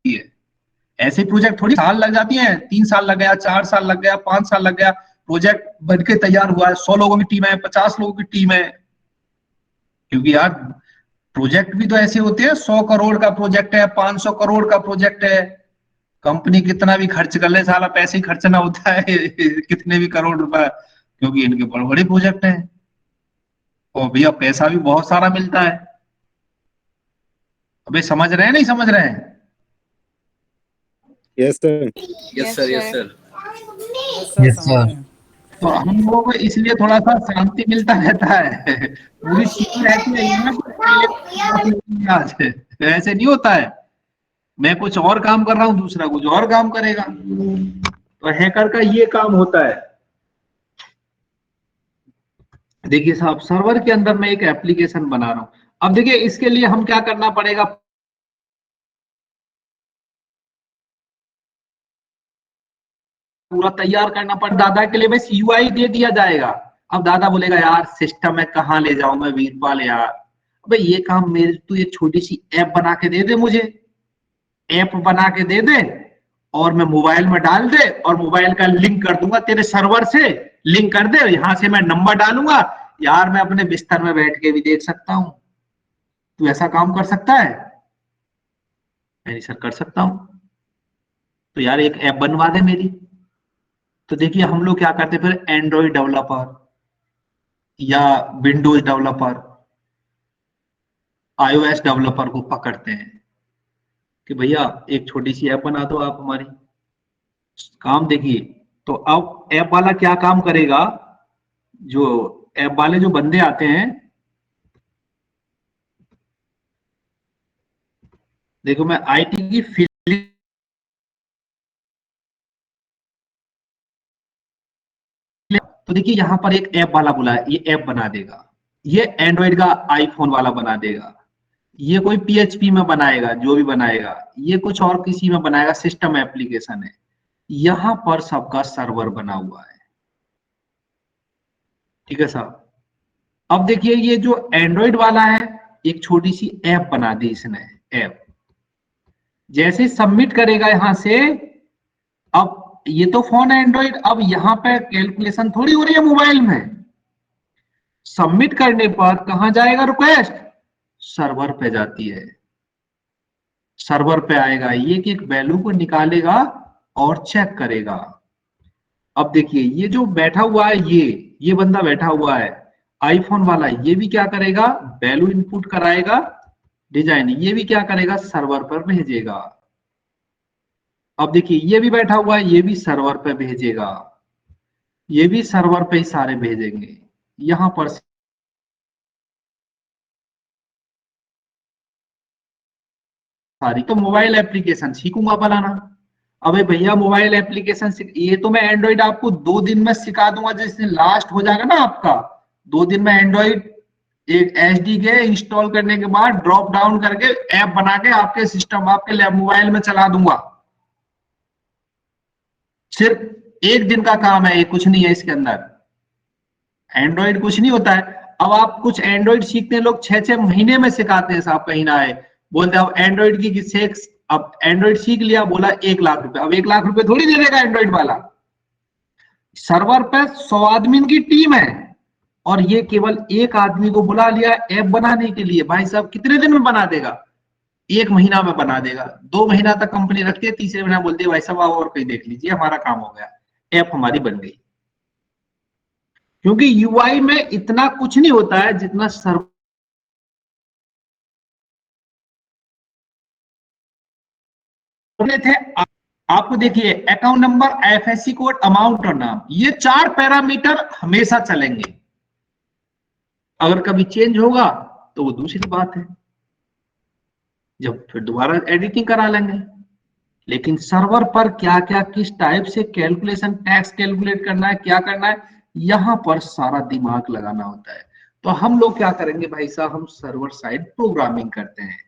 A: है। ऐसे प्रोजेक्ट थोड़ी साल लग जाती हैं, 3 साल लग गया, 4 साल लग गया, 5 साल लग गया, प्रोजेक्ट बन के तैयार हुआ है, 100 लोगों की टीम है, 50 लोगों की टीम है। क्योंकि यार प्रोजेक्ट भी तो ऐसे होते हैं, 100 करोड़ का प्रोजेक्ट है, 500 करोड़ का प्रोजेक्ट है, कंपनी कितना भी खर्च कर ले साला पैसे ही खर्च ना होता है कितने भी करोड़ रुपए, क्योंकि इनके बड़े बड़े प्रोजेक्ट हैं और भैया पैसा भी बहुत सारा मिलता है। अबे समझ रहे हैं नहीं समझ रहे हैं?
C: Yes sir.
H: Yes sir, yes sir.
G: Yes sir.
A: तो हम लोगों को इसलिए थोड़ा सा शांति मिलता रहता है पूरी चीज रहती है ना, ऐसे नहीं होता है, मैं कुछ और काम कर रहा हूँ, दूसरा कुछ और काम करेगा। तो हैकर का ये काम होता है। देखिए साहब, सर्वर के अंदर मैं एक एप्लीकेशन बना रहा हूं। अब देखिए इसके लिए हम क्या करना पड़ेगा, पूरा तैयार करना पड़ेगा। दादा के लिए बस यूआई दे दिया जाएगा। अब दादा बोलेगा यार सिस्टम में कहाँ ले जाऊं मैं वीरपाल यार, अबे ये काम मेरे, तू ये छोटी सी ऐप बना के दे दे, मुझे ऐप बना के दे दे और मैं मोबाइल में डाल दे, और मोबाइल का लिंक कर दूंगा तेरे सर्वर से, लिंक कर दे, यहां से मैं नंबर डालूंगा, यार मैं अपने बिस्तर में बैठ के भी देख सकता हूं। तू ऐसा काम कर सकता है? नहीं सर कर सकता हूं। तो यार एक ऐप बनवा दे मेरी। तो देखिए हम लोग क्या करते फिर, एंड्रॉइड डेवलपर या विंडोज डेवलपर, iOS डेवलपर को पकड़ते हैं कि भैया एक छोटी सी ऐप बना दो आप हमारी। काम देखिए, तो अब ऐप वाला क्या काम करेगा, जो ऐप वाले जो बंदे आते हैं, देखो मैं आईटी की फील्ड, तो देखिए यहां पर एक ऐप वाला बोला है, ये ऐप बना देगा, ये एंड्रॉइड का आईफोन वाला बना देगा, ये कोई पीएचपी में बनाएगा, जो भी बनाएगा, ये कुछ और किसी में बनाएगा, सिस्टम एप्लीकेशन है। यहां पर सबका सर्वर बना हुआ है, ठीक है साहब। अब देखिए ये जो एंड्रॉइड वाला है, एक छोटी सी ऐप बना दी इसने, ऐप जैसे सबमिट करेगा यहां से, अब ये तो फोन है एंड्रॉइड, अब यहां पे कैलकुलेशन थोड़ी हो रही है मोबाइल में, सबमिट करने पर कहां जाएगा रिक्वेस्ट, सर्वर पे जाती है, सर्वर पे आएगा, ये कि एक वैल्यू को निकालेगा और चेक करेगा। अब देखिए ये जो बैठा हुआ है, ये बंदा बैठा हुआ है आईफोन वाला, ये भी क्या करेगा, वैल्यू इनपुट कराएगा, डिजाइन, ये भी क्या करेगा, सर्वर पर भेजेगा। अब देखिए ये भी बैठा हुआ है, ये भी सर्वर पे भेजेगा, ये भी सर्वर पे ही सारे भेजेंगे। यहां पर सारी तो मोबाइल एप्लीकेशन सीखूंगा बनाना। अबे भैया मोबाइल एप्लीकेशन ये तो मैं एंड्रॉइड आपको 2 दिन में सिखा दूंगा, जिस दिन लास्ट हो जाएगा ना आपका, 2 दिन में एंड्रॉइड एक एसडीके इंस्टॉल करने के बाद ड्रॉप डाउन करके ऐप बना के आपके सिस्टम, आपके मोबाइल में चला दूंगा। सिर्फ एक दिन का काम है, ये कुछ नहीं है इसके अंदर। एंड्रॉइड कुछ नहीं होता है। अब आप कुछ एंड्रॉइड सीखते हैं लोग 6-6 महीने में सिखाते हैं साहब, कहीं ना है बोलते हैं अब एंड्रॉइड की किससे, अब एंड्रॉइड सीख लिया, बोला 1 लाख रुपए, अब 1 लाख रुपए थोड़ी दे देगा एंड्रॉइड वाला। सर्वर पे 100 आदमी की टीम है और ये केवल एक आदमी को बुला लिया ऐप बनाने के लिए। भाई साहब कितने दिन में बना देगा? 1 महीना में बना देगा। 2 महीना तक कंपनी रखती है, तीसरे महीना बोलती है भाई साहब आप और कहीं देख लीजिए, हमारा काम हो गया, ऐप हमारी बन गई। क्योंकि यूआई में इतना कुछ नहीं होता है जितना सर्वर थे। आपको देखिए account number, IFSC code, amount और नाम, ये 4 पैरामीटर हमेशा चलेंगे। अगर कभी चेंज होगा तो वो दूसरी बात है, जब फिर दोबारा एडिटिंग करा लेंगे। लेकिन सर्वर पर क्या क्या किस टाइप से कैलकुलेशन, टैक्स कैलकुलेट करना है, क्या करना है, यहां पर सारा दिमाग लगाना होता है। तो हम लोग क्या करेंगे भाई साहब, हम सर्वर साइड प्रोग्रामिंग करते हैं।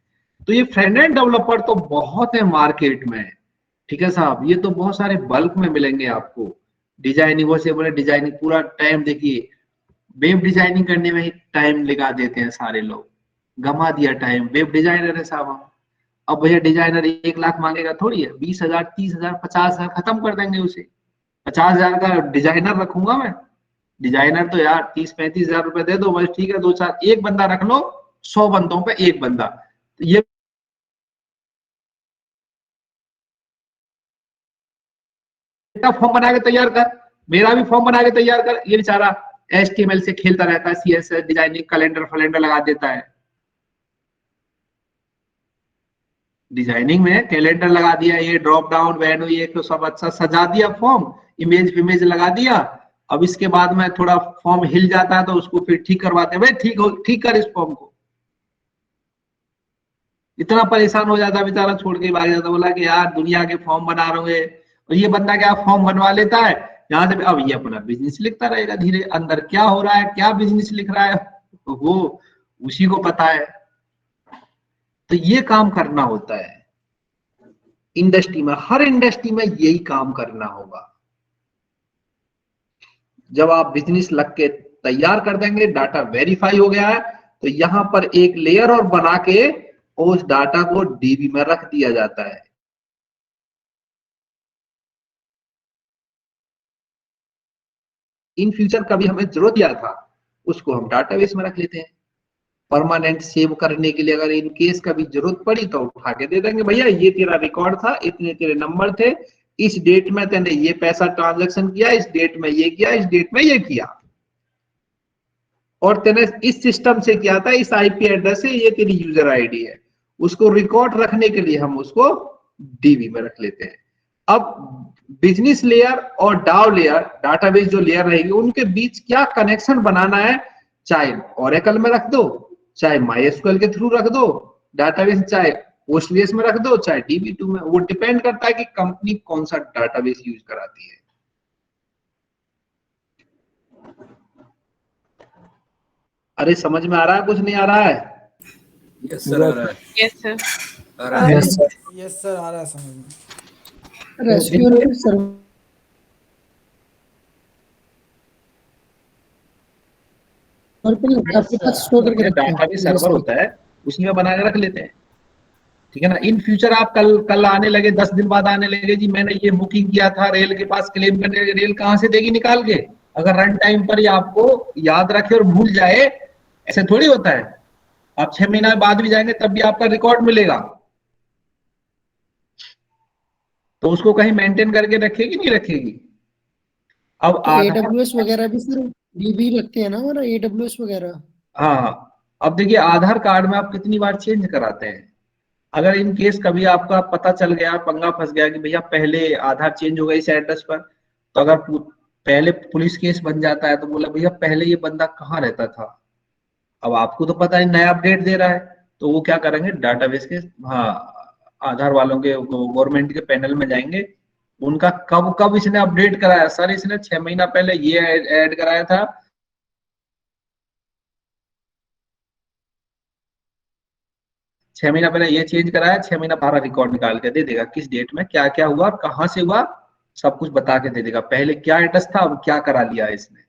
A: तो ये फ्रंट एंड डेवलपर तो बहुत है मार्केट में, ठीक है साहब, ये तो बहुत सारे बल्क में मिलेंगे आपको। डिजाइनिंग, वो से बोले डिजाइनिंग पूरा टाइम, देखिए वेब डिजाइनिंग करने में ही टाइम लगा देते हैं सारे लोग, गमा दिया टाइम। वेब डिजाइनर है साहब हम, अब भैया डिजाइनर 1 लाख मांगेगा थोड़ी है, 20,000, 30,000, 50,000 खत्म कर देंगे उसे। 50,000 का डिजाइनर रखूंगा मैं? डिजाइनर तो यार 30-35,000 रुपए दे दो बस, ठीक है, 2-4 एक बंदा रख लो, 100 बंदों पे एक बंदा। तो ये फॉर्म बना के तैयार कर, मेरा भी फॉर्म बना के तैयार कर। ये बेचारा HTML से खेलता रहता है, CSS डिजाइनिंग, कैलेंडर फलेंडर लगा देता है। डिजाइनिंग में कैलेंडर लगा दिया, ये ड्रॉप डाउन वेन्यू, ये तो सब अच्छा सजा दिया, फॉर्म इमेज लगा दिया। अब इसके बाद में थोड़ा फॉर्म हिल जाता है तो उसको फिर ठीक करवाते हैं, भाई ठीक कर इस फॉर्म को। इतना परेशान हो जाता बेचारा, छोड़ के भाग जाता, बोला कि यार दुनिया के फॉर्म बना रहे हैं। और ये बंदा क्या फॉर्म बनवा लेता है यहाँ से, अब ये अपना बिजनेस लिखता रहेगा धीरे, अंदर क्या हो रहा है, क्या बिजनेस लिख रहा है, तो वो उसी को पता है। तो ये काम करना होता है इंडस्ट्री में, हर इंडस्ट्री में यही काम करना होगा। जब आप बिजनेस लग के तैयार कर देंगे, डाटा वेरीफाई हो गया है, तो यहां पर एक लेयर और बना के उस डाटा को डीबी में रख दिया जाता है। इन फ्यूचर कभी हमें जरूरत दिया था, उसको हम डाटाबेस में रख लेते हैं परमानेंट सेव करने के लिए। अगर इन केस कभी जरूरत पड़ी तो उठा के दे देंगे, भैया ये तेरा रिकॉर्ड था, इतने तेरे नंबर थे, इस डेट में तूने ये पैसा ट्रांजैक्शन किया, इस डेट में ये किया, इस डेट में ये किया, और तूने इस सिस्टम से किया था, इस आईपी एड्रेस से, ये तेरी यूजर आईडी है। उसको रिकॉर्ड रखने के लिए हम उसको डीबी में रख लेते हैं। अब बिजनेस लेयर और डाउ लेयर, डाटाबेस जो लेयर रहेगी, उनके बीच क्या कनेक्शन बनाना है, चाहे ओरेकल में रख दो, चाहे माईएसक्यूएल के थ्रू रख दो डाटाबेस, चाहे पोस्टग्रेस में रख दो, चाहे DB2 में, वो डिपेंड करता है कि कंपनी कौन सा डाटाबेस यूज कराती है। अरे समझ में आ रहा है, कुछ नहीं आ रहा है?
H: यस सर, आ रहा है।
I: Yes sir.
H: आ रहा है।
C: Yes sir.
G: यस सर, आ रहा है समझ में।
A: डाटाबेस सर्वर होता है, उसी में बना के रख लेते हैं, ठीक है ना। इन फ्यूचर आप कल आने लगे, 10 दिन बाद आने लगे, जी मैंने ये बुकिंग किया था, रेल के पास क्लेम करने लगे, रेल कहां से देगी निकाल के? अगर रन टाइम पर ही आपको याद रखे और भूल जाए, ऐसे थोड़ी होता है। आप 6 महीना बाद भी जाएंगे तब भी आपका रिकॉर्ड मिलेगा। तो उसको कहीं मेंटेन करके रखेगी, नहीं रखेगी? अब
J: AWS वगैरह भी सर डीबी रखते हैं ना, हमारा AWS वगैरह।
A: हाँ, अब देखिए आधार कार्ड में आप कितनी बार चेंज कराते हैं। अगर इन केस कभी आपका पता चल गया, पंगा फंस गया कि भैया पहले आधार चेंज हो गया इस एड्रेस पर, तो अगर पहले पुलिस केस बन जाता है तो बोला भैया पहले ये बंदा कहाँ रहता था, अब आपको तो पता नहीं, नया अपडेट दे रहा है, तो वो क्या करेंगे, डाटाबेस के, हाँ, आधार वालों के गवर्नमेंट के पैनल में जाएंगे, उनका कब कब इसने अपडेट कराया, सर इसने 6 महीना पहले ये ऐड कराया था, छह महीना पहले ये चेंज कराया, 6 महीना सारा रिकॉर्ड निकाल के दे देगा, किस डेट में क्या क्या हुआ, कहां से हुआ, सब कुछ बता के दे देगा, पहले क्या एड्रेस था अब क्या करा लिया है इसने,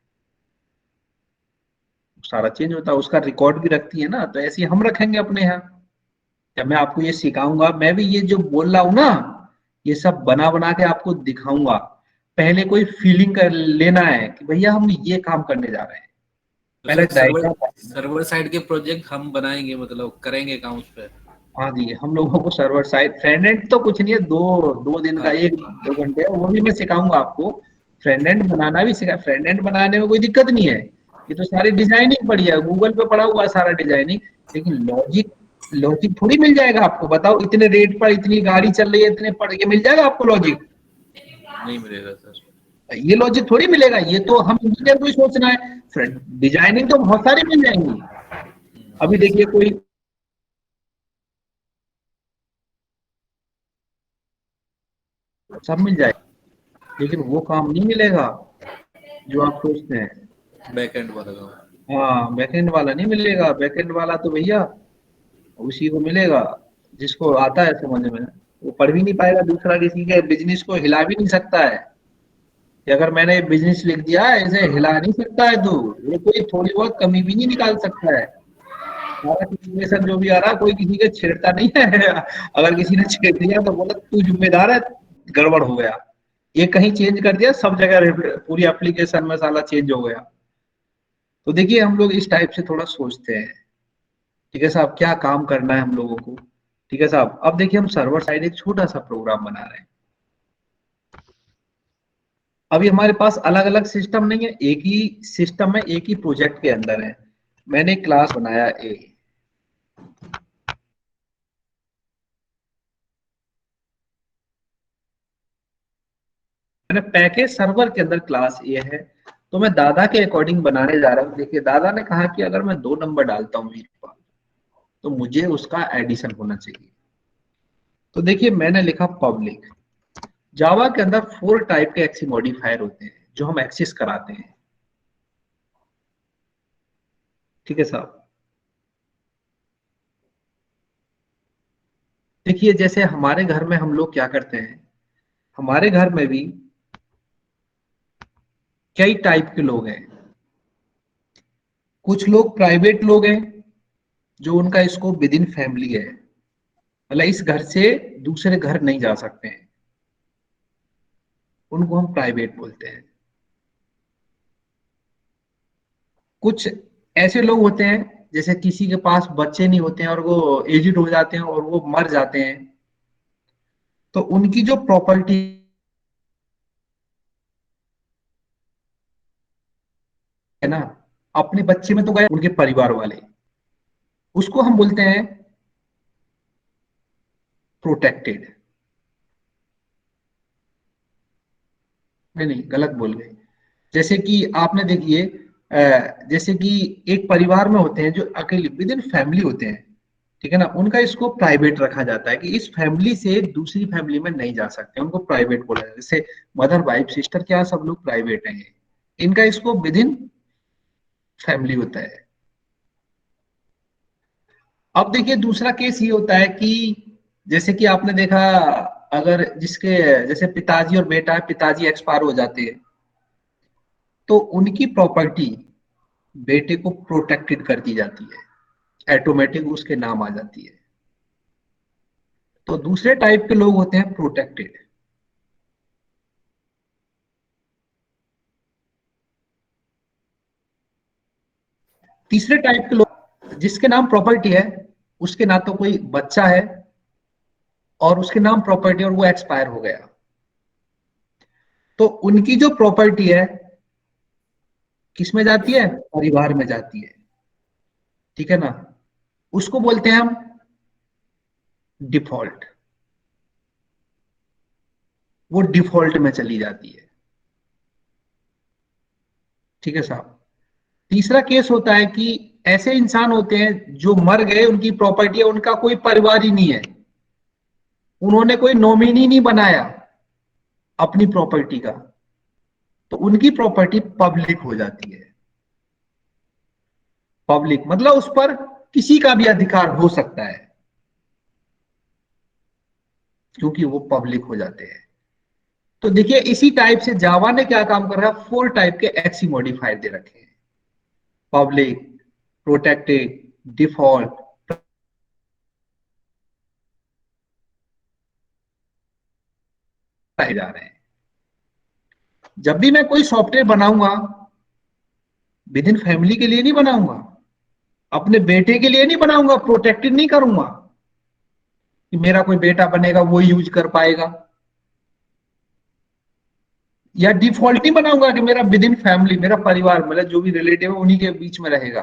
A: सारा चेंज होता है, उसका रिकॉर्ड भी रखती है ना। तो ऐसे ही हम रखेंगे अपने यहाँ। जब मैं आपको ये सिखाऊंगा, मैं भी ये जो बोल रहा हूँ ना, ये सब बना बना के आपको दिखाऊंगा। पहले कोई फीलिंग कर लेना है कि भैया हम ये काम करने जा रहे हैं। पहले डायग्राम,
H: सर्वर साइड के प्रोजेक्ट हम बनाएंगे, मतलब करेंगे काम उस पर।
A: हाँ जी, हम लोगों को सर्वर साइड, फ्रंट एंड तो कुछ नहीं है, दो दिन का, 1-2 घंटे वो भी मैं सिखाऊंगा आपको। फ्रंट एंड बनाना भी सिखा, फ्रंट एंड बनाने में कोई दिक्कत नहीं है, ये तो सारी डिजाइनिंग पड़ी है, गूगल पे पड़ा हुआ है सारा डिजाइनिंग। लेकिन लॉजिक थोड़ी मिल जाएगा आपको, बताओ इतने रेट पर इतनी गाड़ी चल रही है, इतने पर ये मिल जाएगा आपको लॉजिक?
H: नहीं मिलेगा सर,
A: ये लॉजिक थोड़ी मिलेगा, ये तो हम इंजीनियर को ही सोचना है। डिजाइनिंग तो बहुत सारी मिल जाएंगी। अभी देखिए कोई सब मिल जाएगा, लेकिन वो काम नहीं मिलेगा जो आप सोचते हैं।
H: बैकएंड वाला काम।
A: हाँ, बैकएंड वाला नहीं मिलेगा। बैकएंड वाला तो भैया उसी को मिलेगा जिसको आता है समझ में। वो पढ़ भी नहीं पाएगा, दूसरा किसी के बिजनेस को हिला भी नहीं सकता है कि अगर मैंने बिजनेस लिख दिया है इसे हिला नहीं सकता है, तो ये कोई थोड़ी बहुत कमी भी नहीं निकाल सकता है। सारा सिचुएशन जो भी आ रहा है, कोई किसी के छेड़ता नहीं है। अगर किसी ने छेड़ दिया तो बोला तू जिम्मेदार है, गड़बड़ हो गया, ये कहीं चेंज कर दिया सब जगह पूरी एप्लीकेशन में साला चेंज हो गया। तो देखिए हम लोग इस टाइप से थोड़ा सोचते हैं। ठीक है साहब, क्या काम करना है हम लोगों को। ठीक है साहब, अब देखिए हम सर्वर साइड एक छोटा सा प्रोग्राम बना रहे हैं। अभी हमारे पास अलग अलग सिस्टम नहीं है, एक ही सिस्टम है, एक ही प्रोजेक्ट के अंदर है। मैंने क्लास बनाया ए, मैंने पैकेज सर्वर के अंदर क्लास ए है, तो मैं दादा के अकॉर्डिंग बनाने जा रहा हूँ। देखिए दादा ने कहा कि अगर मैं 2 नंबर डालता हूँ वीरपाल तो मुझे उसका एडिशन होना चाहिए। तो देखिए मैंने लिखा पब्लिक। जावा के अंदर 4 टाइप के एक्सी मॉडिफायर होते हैं जो हम एक्सेस कराते हैं। ठीक है साहब, देखिए जैसे हमारे घर में हम लोग क्या करते हैं, हमारे घर में भी कई टाइप के लोग हैं। कुछ लोग प्राइवेट लोग हैं जो उनका स्कोप विद इन फैमिली है, मतलब इस घर से दूसरे घर नहीं जा सकते हैं, उनको हम प्राइवेट बोलते हैं। कुछ ऐसे लोग होते हैं जैसे किसी के पास बच्चे नहीं होते हैं और वो एजिड हो जाते हैं और वो मर जाते हैं, तो उनकी जो प्रॉपर्टी है ना, अपने बच्चे में तो गए, उनके परिवार वाले, उसको हम बोलते हैं प्रोटेक्टेड। नहीं गलत बोल गए। जैसे कि आपने देखिए जैसे कि एक परिवार में होते हैं जो अकेले विद इन फैमिली होते हैं, ठीक है ना, उनका इसको प्राइवेट रखा जाता है कि इस फैमिली से दूसरी फैमिली में नहीं जा सकते, उनको प्राइवेट बोला जाता है। जैसे मदर वाइफ सिस्टर क्या सब लोग प्राइवेट हैं, इनका इसको विद इन फैमिली होता है। अब देखिए दूसरा केस ये होता है कि जैसे कि आपने देखा, अगर जिसके जैसे पिताजी और बेटा है, पिताजी एक्सपायर हो जाते हैं तो उनकी प्रॉपर्टी बेटे को प्रोटेक्टेड कर दी जाती है, ऑटोमेटिक उसके नाम आ जाती है। तो दूसरे टाइप के लोग होते हैं प्रोटेक्टेड। तीसरे टाइप के लोग जिसके नाम प्रॉपर्टी है, उसके ना तो कोई बच्चा है और उसके नाम प्रॉपर्टी और वो एक्सपायर हो गया, तो उनकी जो प्रॉपर्टी है किस में जाती है, परिवार में जाती है। ठीक है ना, उसको बोलते हैं हम डिफॉल्ट, वो डिफॉल्ट में चली जाती है। ठीक है साहब, तीसरा केस होता है कि ऐसे इंसान होते हैं जो मर गए, उनकी प्रॉपर्टी है, उनका कोई परिवार ही नहीं है, उन्होंने कोई नॉमिनी नहीं बनाया अपनी प्रॉपर्टी का, तो उनकी प्रॉपर्टी पब्लिक हो जाती है। पब्लिक मतलब उस पर किसी का भी अधिकार हो सकता है क्योंकि वो पब्लिक हो जाते हैं। तो देखिए इसी टाइप से जावा ने क्या काम कर रहा है, 4 टाइप के एक्सी मॉडिफायर दे रखे हैं, पब्लिक, प्रोटेक्टेड, डिफॉल्ट, जा रहे हैं। जब भी मैं कोई सॉफ्टवेयर बनाऊंगा विद इन फैमिली के लिए नहीं बनाऊंगा, अपने बेटे के लिए नहीं बनाऊंगा, प्रोटेक्टेड नहीं करूंगा कि मेरा कोई बेटा बनेगा वो यूज कर पाएगा, या डिफॉल्ट नहीं बनाऊंगा कि मेरा विद इन फैमिली, मेरा परिवार मतलब जो भी रिलेटिव है उन्हीं के बीच में रहेगा,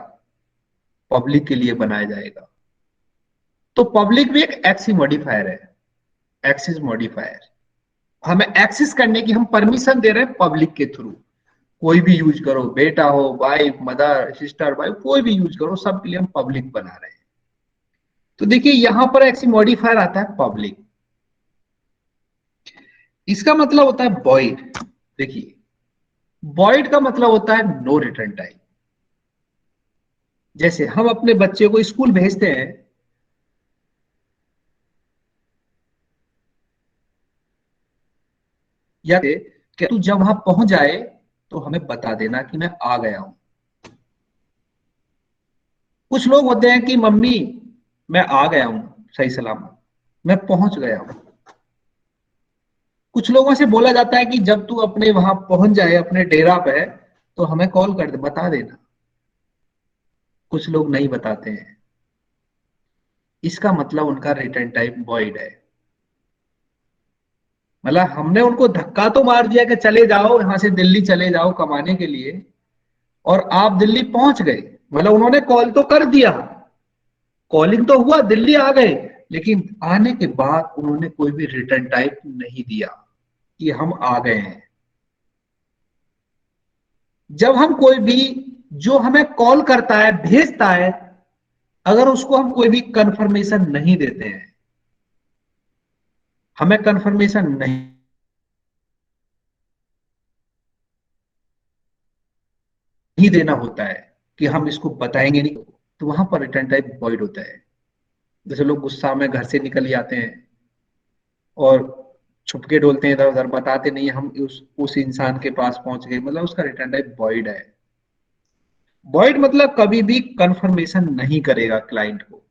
A: पब्लिक के लिए बनाया जाएगा। तो पब्लिक भी एक एक्सी मॉडिफायर है, एक्सेस मॉडिफायर। हमें एक्सेस करने की हम परमिशन दे रहे हैं पब्लिक के थ्रू, कोई भी यूज करो, बेटा हो, वाइफ, मदर, सिस्टर, वाइफ, कोई भी यूज करो, सबके लिए हम पब्लिक बना रहे हैं। तो देखिए यहां पर एक्सी मॉडिफायर आता है पब्लिक, इसका मतलब होता है वॉइड। देखिए वॉइड का मतलब होता है नो रिटर्न टाइम। जैसे हम अपने बच्चे को स्कूल भेजते हैं, या कि तू जब वहां पहुंच जाए तो हमें बता देना कि मैं आ गया हूं। कुछ लोग होते हैं कि मम्मी मैं आ गया हूं सही सलामत, मैं पहुंच गया हूं। कुछ लोगों से बोला जाता है कि जब तू अपने वहां पहुंच जाए अपने डेरा पे तो हमें कॉल कर दे, बता देना। कुछ लोग नहीं बताते हैं, इसका मतलब उनका रिटर्न टाइप वॉइड है। मतलब हमने उनको धक्का तो मार दिया कि चले जाओ यहां से, दिल्ली चले जाओ कमाने के लिए, और आप दिल्ली पहुंच गए, मतलब उन्होंने कॉल तो कर दिया, कॉलिंग तो हुआ, दिल्ली आ गए, लेकिन आने के बाद उन्होंने कोई भी रिटर्न टाइप नहीं दिया कि हम आ गए हैं। जब हम कोई भी जो हमें कॉल करता है, भेजता है, अगर उसको हम कोई भी कंफर्मेशन नहीं देते हैं, हमें कंफर्मेशन नहीं देना होता है कि हम इसको बताएंगे नहीं, तो वहां पर रिटर्न टाइप वॉइड होता है। जैसे लोग गुस्सा में घर से निकल जाते हैं और छुपके डोलते हैं इधर उधर, बताते नहीं हम उस इंसान के पास पहुंच गए, मतलब उसका रिटर्न टाइप वॉइड है। वॉइड मतलब कभी भी कंफर्मेशन नहीं करेगा क्लाइंट को।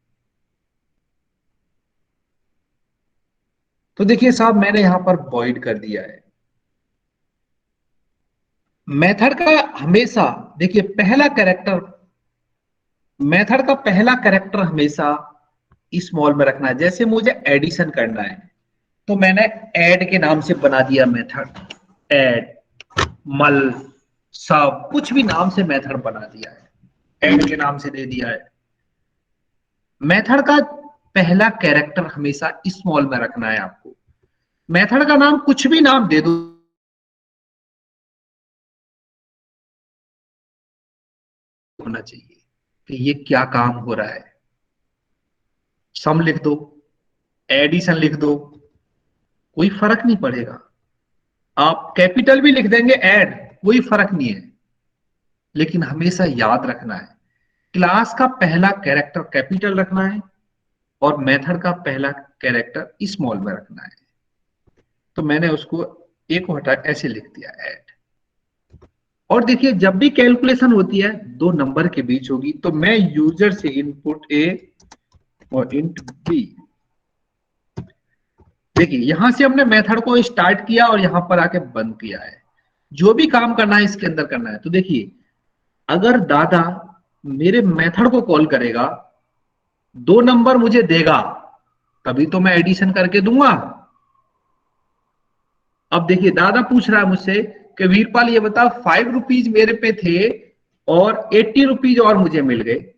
A: तो देखिए साहब मैंने यहां पर वॉइड कर दिया है। मेथड का हमेशा देखिए पहला कैरेक्टर, मेथड का पहला कैरेक्टर हमेशा स्मॉल में रखना है। जैसे मुझे एडिशन करना है तो मैंने ऐड के नाम से बना दिया मेथड, ऐड, मल, सब कुछ भी नाम से मेथड बना दिया है, ऐड के नाम से दे दिया है। मेथड का पहला कैरेक्टर हमेशा स्मॉल में रखना है आपको। मेथड का नाम कुछ भी नाम दे दो, होना चाहिए कि ये क्या काम हो रहा है। सम लिख दो, एडिशन लिख दो, कोई फर्क नहीं पड़ेगा। आप कैपिटल भी लिख देंगे ऐड, कोई फर्क नहीं है, लेकिन हमेशा याद रखना है क्लास का पहला कैरेक्टर कैपिटल रखना है और मेथड का पहला कैरेक्टर स्मॉल में रखना है। तो मैंने उसको एक हटा ऐसे लिख दिया ऐड। और देखिए जब भी कैलकुलेशन होती है 2 नंबर के बीच होगी तो मैं यूजर से इनपुट ए और इंट बी, देखिए यहां से हमने मेथड को स्टार्ट किया और यहां पर आके बंद किया है। जो भी काम करना है इसके अंदर करना है। तो देखिए अगर दादा मेरे मेथड को कॉल करेगा, 2 नंबर मुझे देगा, तभी तो मैं एडिशन करके दूंगा। अब देखिए दादा पूछ रहा है मुझसे कि वीरपाल ये बता 5 रुपीज मेरे पे थे और 80 रुपीज और मुझे मिल गए,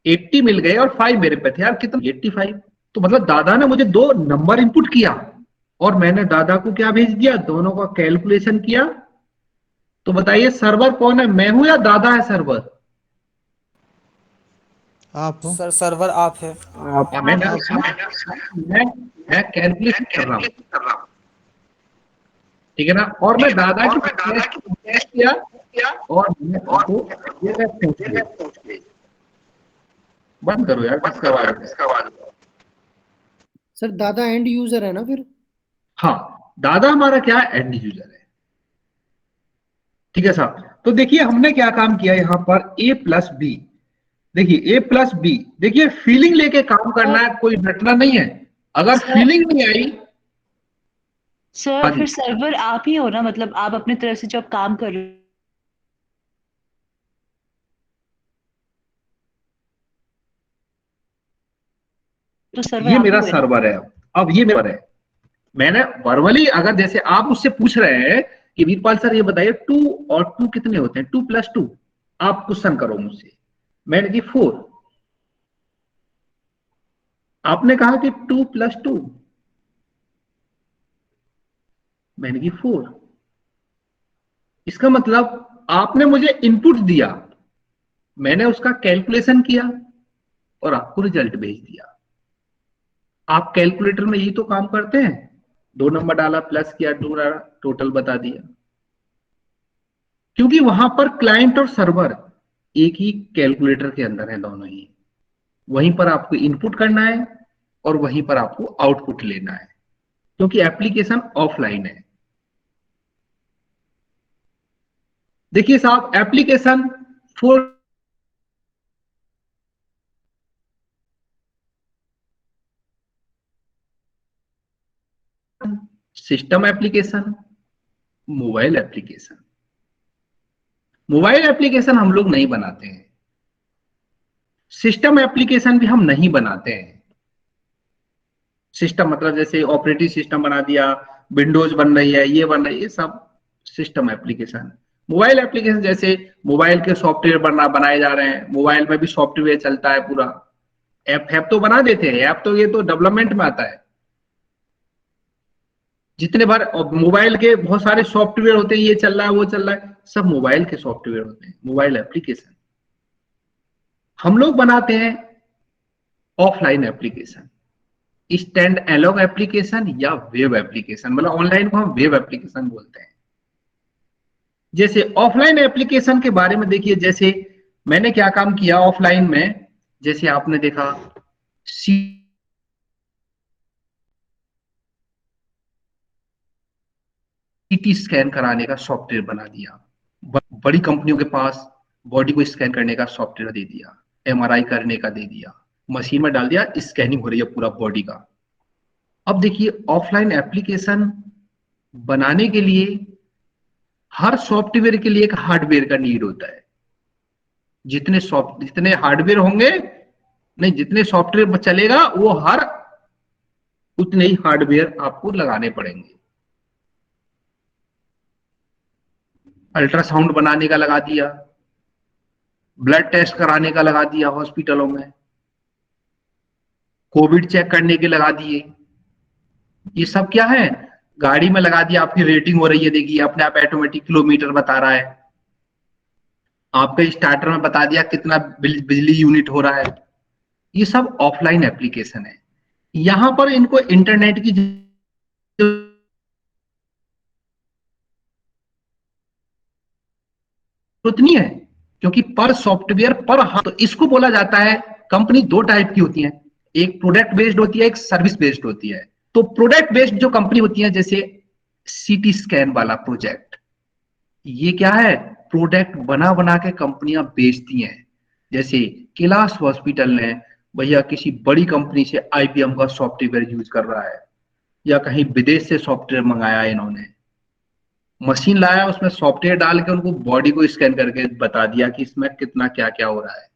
A: एट्टी मिल गए और 5 मेरे पे थे, यार कितना, 85। तो मतलब दादा ने मुझे 2 नंबर इनपुट किया और मैंने दादा को क्या भेज दिया, दोनों का कैलकुलेशन किया। तो बताइए सर्वर कौन है, मैं हूं या दादा है सर्वर?
G: आप हो सर, सर्वर आप है।
A: मैं कैलकुलेशन कर रहा हूं, ठीक है ना, और मैं दादा की टेस्ट किया और ये बंद करो यार, किसका आवाज है?
J: सर दादा एंड यूजर है ना फिर?
A: हाँ, दादा हमारा क्या है, एंड यूजर है। ठीक है साहब, तो देखिए हमने क्या काम किया यहाँ पर, ए प्लस बी। देखिए ए प्लस बी, देखिए फीलिंग लेके काम करना है, कोई रटना नहीं है। अगर फीलिंग नहीं आई,
I: सर
A: हाँ जी,
I: फिर सर्वर आप ही हो ना, मतलब आप अपनी तरफ से जब काम कर रहे हो तो सर्वर
A: ये
I: आप ही
A: मेरा
I: हुए ना?
A: सर्वर है। अब ये मेरा है, मैंने वर्बली, अगर जैसे आप उससे पूछ रहे हैं कि वीरपाल सर ये बताइए 2 और 2 कितने होते हैं, 2+2, आप क्वेश्चन करो मुझसे, मैंने की 4, आपने कहा कि 2+2, मैंने की 4। इसका मतलब आपने मुझे इनपुट दिया, मैंने उसका कैलकुलेशन किया और आपको रिजल्ट भेज दिया। आप कैलकुलेटर में यही तो काम करते हैं, 2 नंबर डाला, प्लस किया, 2 डाला, टोटल बता दिया। क्योंकि वहां पर क्लाइंट और सर्वर एक ही कैलकुलेटर के अंदर है, दोनों ही। वहीं पर आपको इनपुट करना है और वहीं पर आपको आउटपुट लेना है, क्योंकि एप्लीकेशन ऑफलाइन है। देखिए साहब, application four system application, mobile application. Mobile application हम लोग नहीं बनाते हैं, सिस्टम एप्लीकेशन भी हम नहीं बनाते हैं। सिस्टम मतलब जैसे ऑपरेटिंग सिस्टम बना दिया, विंडोज बन रही है, ये बन रही है, ये सब सिस्टम एप्लीकेशन। मोबाइल एप्लीकेशन जैसे मोबाइल के सॉफ्टवेयर बनाए जा रहे हैं, मोबाइल में भी सॉफ्टवेयर चलता है पूरा। ऐप तो बना देते हैं, ऐप तो ये तो डेवलपमेंट में आता है। जितने बार मोबाइल के बहुत सारे सॉफ्टवेयर होते हैं, ये चल रहा है, वो चल रहा है, सब मोबाइल के सॉफ्टवेयर होते हैं, मोबाइल एप्लीकेशन। हम लोग बनाते हैं ऑफलाइन एप्लीकेशन, स्टैंड एलॉग एप्लीकेशन या वेब एप्लीकेशन, मतलब ऑनलाइन को हम वेब एप्लीकेशन बोलते हैं। जैसे ऑफलाइन एप्लीकेशन के बारे में देखिए, जैसे मैंने क्या काम किया ऑफलाइन में, जैसे आपने देखा सीटी स्कैन कराने का सॉफ्टवेयर बना दिया, बड़ी कंपनियों के पास बॉडी को स्कैन करने का सॉफ्टवेयर दे दिया, एमआरआई करने का दे दिया, मशीन में डाल दिया, स्कैनिंग हो रही है पूरा बॉडी का। अब देखिए ऑफलाइन एप्लीकेशन बनाने के लिए हर सॉफ्टवेयर के लिए एक हार्डवेयर का नीड होता है। जितने हार्डवेयर होंगे, नहीं, जितने सॉफ्टवेयर चलेगा वो हर उतने ही हार्डवेयर आपको लगाने पड़ेंगे। अल्ट्रासाउंड बनाने का लगा दिया, ब्लड टेस्ट कराने का लगा दिया हॉस्पिटलों में, कोविड चेक करने के लगा दिए। ये सब क्या है, गाड़ी में लगा दिया, आपकी रेटिंग हो रही है, देखिए अपने आप ऑटोमेटिक किलोमीटर बता रहा है, आपके स्टार्टर में बता दिया कितना बिजली यूनिट हो रहा है। ये सब ऑफलाइन एप्लीकेशन है। यहां पर इनको इंटरनेट की जरूरत नहीं है, क्योंकि पर सॉफ्टवेयर पर तो इसको बोला जाता है, कंपनी 2 टाइप की होती है, एक प्रोडक्ट बेस्ड होती है, एक सर्विस बेस्ड होती है। तो प्रोडक्ट बेस्ड जो कंपनी होती है, जैसे सीटी स्कैन वाला प्रोजेक्ट, ये क्या है, प्रोडक्ट बना बना के कंपनियां बेचती हैं। जैसे कैलाश हॉस्पिटल ने भैया किसी बड़ी कंपनी से आईबीएम का सॉफ्टवेयर यूज कर रहा है, या कहीं विदेश से सॉफ्टवेयर मंगाया है, इन्होंने मशीन लाया, उसमें सॉफ्टवेयर डाल के उनको बॉडी को स्कैन करके बता दिया कि इसमें कितना क्या क्या हो रहा है।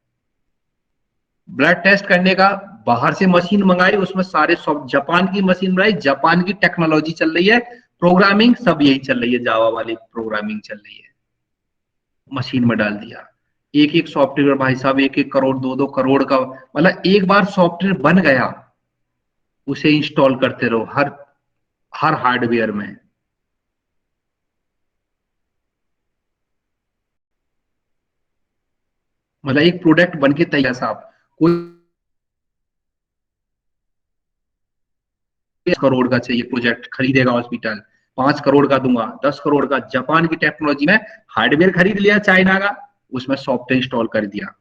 A: ब्लड टेस्ट करने का बाहर से मशीन मंगाई, उसमें सारे जापान की मशीन बनाई, जापान की टेक्नोलॉजी चल रही है, प्रोग्रामिंग सब यही चल रही है, जावा वाली प्रोग्रामिंग चल रही है, मशीन में डाल दिया। एक एक सॉफ्टवेयर भाई साहब 1-1 करोड़ 2-2 करोड़ का, मतलब एक बार सॉफ्टवेयर बन गया उसे इंस्टॉल करते रहो हर हार्डवेयर में। मतलब एक प्रोडक्ट बन के तैयार साहब, कोई 1 करोड़ का चाहिए प्रोजेक्ट, खरीदेगा हॉस्पिटल, 5 करोड़ का दूंगा, 10 करोड़ का, जापान की टेक्नोलॉजी में हार्डवेयर खरीद लिया चाइना का, उसमें सॉफ्टवेयर इंस्टॉल कर दिया।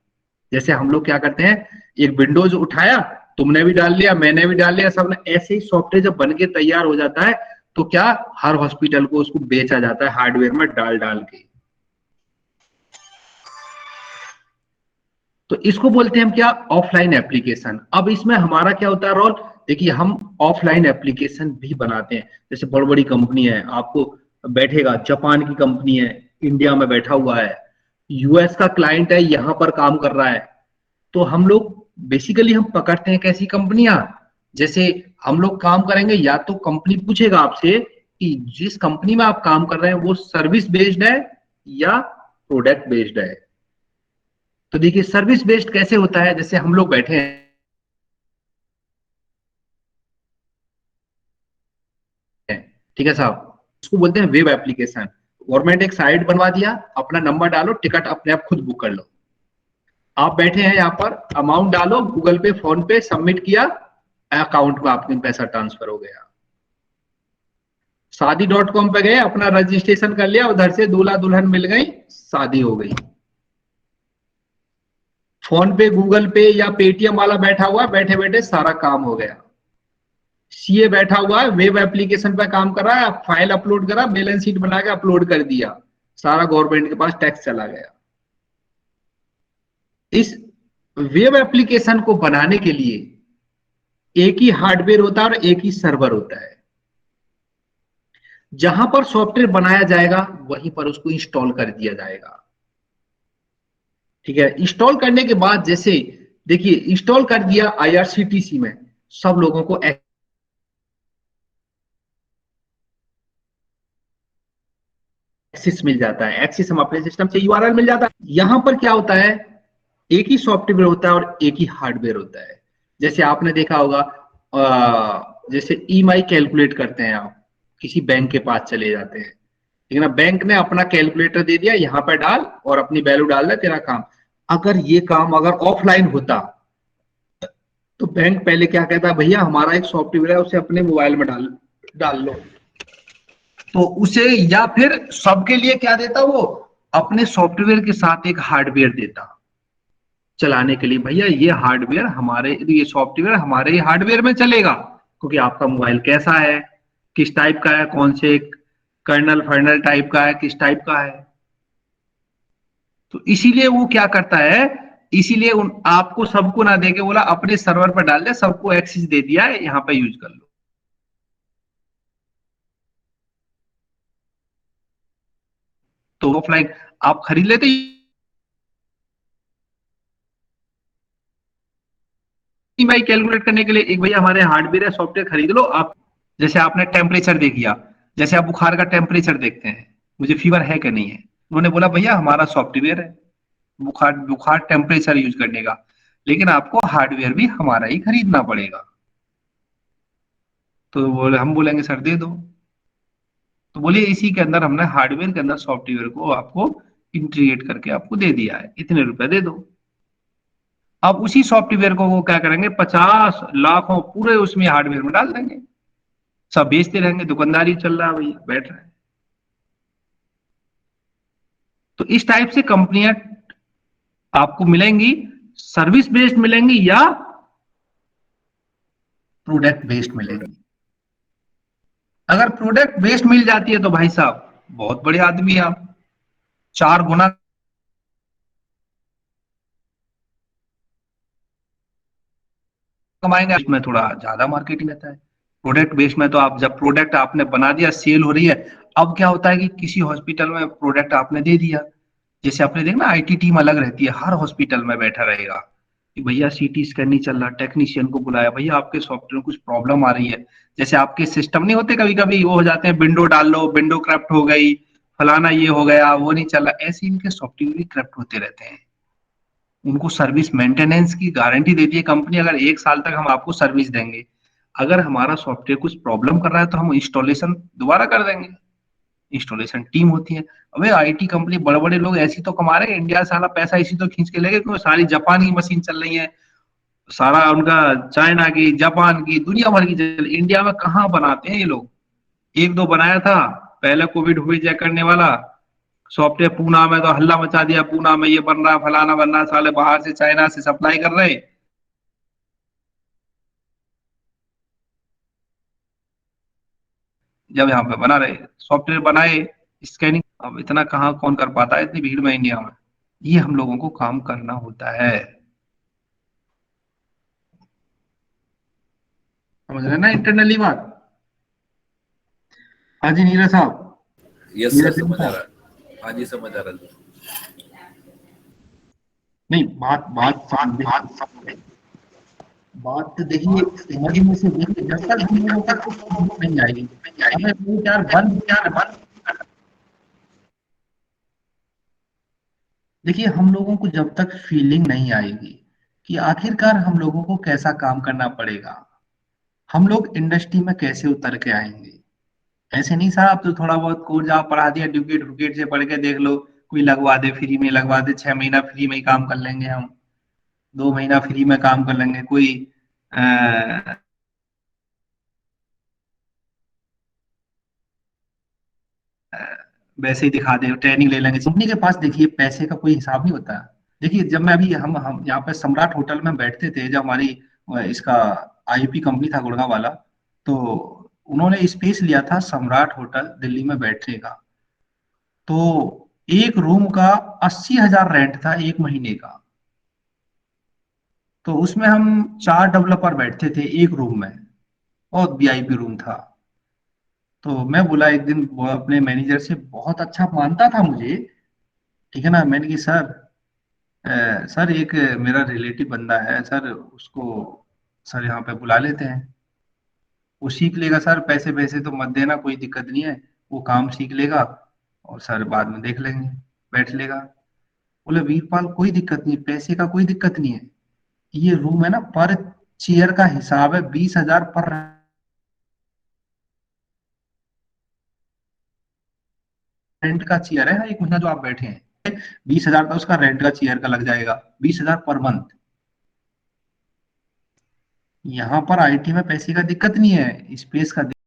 A: जैसे हम लोग क्या करते हैं, एक विंडोज उठाया, तुमने भी डाल लिया, मैंने भी डाल लिया, सबने। ऐसे ही सॉफ्टवेयर जब बन के तैयार हो जाता है तो क्या हर हॉस्पिटल को उसको बेचा जाता है हार्डवेयर में डाल डाल के। तो इसको बोलते हैं हम क्या, ऑफलाइन एप्लीकेशन। अब इसमें हमारा क्या होता है रोल, देखिए हम ऑफलाइन एप्लीकेशन भी बनाते हैं। जैसे बड़ी बड़ी कंपनी है, आपको बैठेगा, जापान की कंपनी है, इंडिया में बैठा हुआ है, यूएस का क्लाइंट है, यहां पर काम कर रहा है। तो हम लोग बेसिकली हम पकड़ते हैं कैसी कंपनियां, जैसे हम लोग काम करेंगे, या तो कंपनी पूछेगा आपसे कि जिस कंपनी में आप काम कर रहे हैं वो सर्विस बेस्ड है या प्रोडक्ट बेस्ड है। तो देखिए सर्विस बेस्ड कैसे होता है, जैसे हम लोग बैठे हैं, ठीक है साहब, इसको बोलते हैं वेब एप्लीकेशन। गवर्नमेंट एक साइट बनवा दिया, अपना नंबर डालो, टिकट अपने आप खुद बुक कर लो। आप बैठे हैं यहाँ पर, अमाउंट डालो, गूगल पे, फोन पे, सबमिट किया, अकाउंट में आपके पैसा ट्रांसफर हो गया। शादी.com पे गए, अपना रजिस्ट्रेशन कर लिया, उधर से दूल्हा दुल्हन मिल गई, शादी हो गई। फोन पे, गूगल पे या पेटीएम वाला बैठा हुआ, बैठे बैठे सारा काम हो गया। सीए बैठा हुआ है, वेब एप्लीकेशन पे काम कर रहा है, फाइल अपलोड करा, बैलेंस शीट बना के अपलोड कर दिया, सारा गवर्नमेंट के पास टैक्स चला गया। इस वेब एप्लीकेशन को बनाने के लिए एक ही हार्डवेयर होता है और एक ही सर्वर होता है। जहां पर सॉफ्टवेयर बनाया जाएगा वहीं पर उसको इंस्टॉल कर दिया जाएगा। ठीक है, इंस्टॉल करने के बाद जैसे देखिए इंस्टॉल कर दिया आईआरसीटीसी में, सब लोगों को एक्सेस मिल जाता है। एक्सेस हम अपने सिस्टम से यूआरएल मिल जाता है। यहां पर क्या होता है, एक ही सॉफ्टवेयर होता है और एक ही हार्डवेयर होता है। जैसे आपने देखा होगा, जैसे ईएमआई कैलकुलेट करते हैं, आप किसी बैंक के पास चले जाते हैं, ठीक है ना, बैंक ने अपना कैलकुलेटर दे दिया, यहाँ पर डाल और अपनी वैल्यू डाल दे, तेरा काम। अगर ये काम अगर ऑफलाइन होता तो बैंक पहले क्या कहता, भैया हमारा एक सॉफ्टवेयर है, उसे अपने मोबाइल में डाल लो। तो उसे, या फिर सबके लिए क्या देता, वो अपने सॉफ्टवेयर के साथ एक हार्डवेयर देता चलाने के लिए। भैया ये हार्डवेयर हमारे, ये सॉफ्टवेयर हमारे हार्डवेयर में चलेगा, क्योंकि आपका मोबाइल कैसा है, किस टाइप का है, कौन से कर्नल फर्नल टाइप का है, किस टाइप का है। तो इसीलिए वो क्या करता है, इसीलिए आपको सबको ना देके बोला अपने सर्वर पर डाल दे, सबको एक्सेस दे दिया है, यहाँ पे यूज कर लो। तो ऑफलाइन आप खरीद लेते, भाई कैलकुलेट करने के लिए एक भैया हमारे हार्डवेयर है, सॉफ्टवेयर खरीद लो आप। जैसे आपने टेम्परेचर देख लिया, जैसे आप बुखार का टेम्परेचर देखते हैं, मुझे फीवर है कि नहीं है, उन्होंने बोला भैया हमारा सॉफ्टवेयर है बुखार टेम्परेचर यूज करने का, लेकिन आपको हार्डवेयर भी हमारा ही खरीदना पड़ेगा। तो बोले, हम बोलेंगे सर दे दो। तो बोलिए इसी के अंदर हमने हार्डवेयर के अंदर सॉफ्टवेयर को आपको इंटीग्रेट करके आपको दे दिया है, इतने रुपए दे दो। अब उसी सॉफ्टवेयर को वो क्या करेंगे, 50 लाखों पूरे उसमें हार्डवेयर में डाल देंगे, सब बेचते रहेंगे, दुकानदारी चल रहा है, भैया बैठ रहे हैं। तो इस टाइप से कंपनियां आपको मिलेंगी, सर्विस बेस्ड मिलेंगी या प्रोडक्ट बेस्ड मिलेंगी। अगर प्रोडक्ट बेस्ड मिल जाती है तो भाई साहब बहुत बड़े आदमी आप, 4 गुना कमाएंगे। इसमें थोड़ा ज्यादा मार्केटिंग रहता है। प्रोडक्ट बेस्ड में तो आप जब प्रोडक्ट आपने बना दिया, सेल हो रही है, अब क्या होता है कि किसी हॉस्पिटल में प्रोडक्ट आपने दे दिया, जैसे आपने देखना आईटी टीम अलग रहती है, हर हॉस्पिटल में बैठा रहेगा कि भैया सीटी स्कैन नहीं चल रहा, टेक्नीशियन को बुलाया, भैया आपके सॉफ्टवेयर में कुछ प्रॉब्लम आ रही है। जैसे आपके सिस्टम नहीं होते कभी कभी वो हो जाते हैं, विंडो डाल लो, विंडो करप्ट हो गई, फलाना ये हो गया, वो नहीं चल रहा, ऐसे इनके सॉफ्टवेयर भी करप्ट होते रहते हैं। उनको सर्विस मेंटेनेंस की गारंटी देती है कंपनी, अगर 1 साल तक हम आपको सर्विस देंगे, अगर हमारा सॉफ्टवेयर कुछ प्रॉब्लम कर रहा है तो हम इंस्टॉलेशन दोबारा कर देंगे। इंस्टॉलेशन टीम होती है। अबे आईटी कंपनी बड़े बड़े लोग ऐसी तो कमा रहे हैं, इंडिया साला पैसा इसी तो खींच के लेके, क्यों सारी जापान की मशीन चल रही है, सारा उनका चाइना की, जापान की, दुनिया भर की चल, इंडिया में कहाँ बनाते हैं ये लोग। 1-2 बनाया था पहले कोविड हुई चेक करने वाला सॉफ्टवेयर, पूना में तो हल्ला मचा दिया, पूना में ये बन रहा, फलाना बन रहा, साले बाहर से चाइना से सप्लाई कर रहे। जब यहाँ पे बना रहे सॉफ्टवेयर बनाए स्कैनिंग, अब इतना कहाँ कौन कर पाता है इतनी भीड़ में इंडिया में। ये हम लोगों को काम करना होता है, समझ रहे हैं ना इंटरनली बात। हाँ जी नीरज साहब।
H: यस सर, समझ आ रहा है। हाँ जी समझ आ रहा है।
A: नहीं बात बात बात तो देखिए समझने से, देखिए जब तक हम लोगों तक कुछ नहीं आएगी, हमें दो चार बंद देखिए हम लोगों को जब तक फीलिंग नहीं आएगी कि आखिरकार हम लोगों को कैसा काम करना पड़ेगा, हम लोग इंडस्ट्री में कैसे उतर के आएंगे। ऐसे नहीं साहब तो थोड़ा बहुत कोर्स आप पढ़ा दिया, डुप्लीकेट डुप्लीकेट से पढ़ के देख लो, कोई लगवा दे फ्री में, लगवा दे 6 महीना फ्री में ही काम कर लेंगे हम, 2 महीना फ्री में काम कर लेंगे, कोई अ, वैसे ही दिखा दे, ट्रेनिंग ले लेंगे। कंपनी के पास देखिए पैसे का कोई हिसाब नहीं होता। देखिए जब मैं अभी हम यहाँ पे सम्राट होटल में बैठते थे, जब हमारी इसका आईपी कंपनी था गुड़गांव वाला, तो उन्होंने स्पेस लिया था सम्राट होटल दिल्ली में बैठने का, तो एक रूम का 80,000 रेंट था 1 महीने का। तो उसमें हम 4 डेवलपर बैठते थे एक रूम में, बहुत वीआईपी रूम था। तो मैं बोला एक दिन वो अपने मैनेजर से, बहुत अच्छा मानता था मुझे, ठीक है ना, मैंने कि सर सर एक मेरा रिलेटिव बंदा है सर, उसको सर यहाँ पे बुला लेते हैं, वो सीख लेगा सर, पैसे पैसे तो मत देना, कोई दिक्कत नहीं है, वो काम सीख लेगा और सर बाद में देख लेंगे, बैठ लेगा। बोले वीरपाल कोई दिक्कत नहीं, पैसे का कोई दिक्कत नहीं है, ये रूम है ना, पर चेयर का हिसाब है 20,000 पर रेंट का चेयर है, 1 महीना जो आप बैठे हैं 20,000 का उसका रेंट का चेयर का लग जाएगा, 20,000 पर मंथ। यहाँ पर आईटी में पैसे का दिक्कत नहीं है, स्पेस का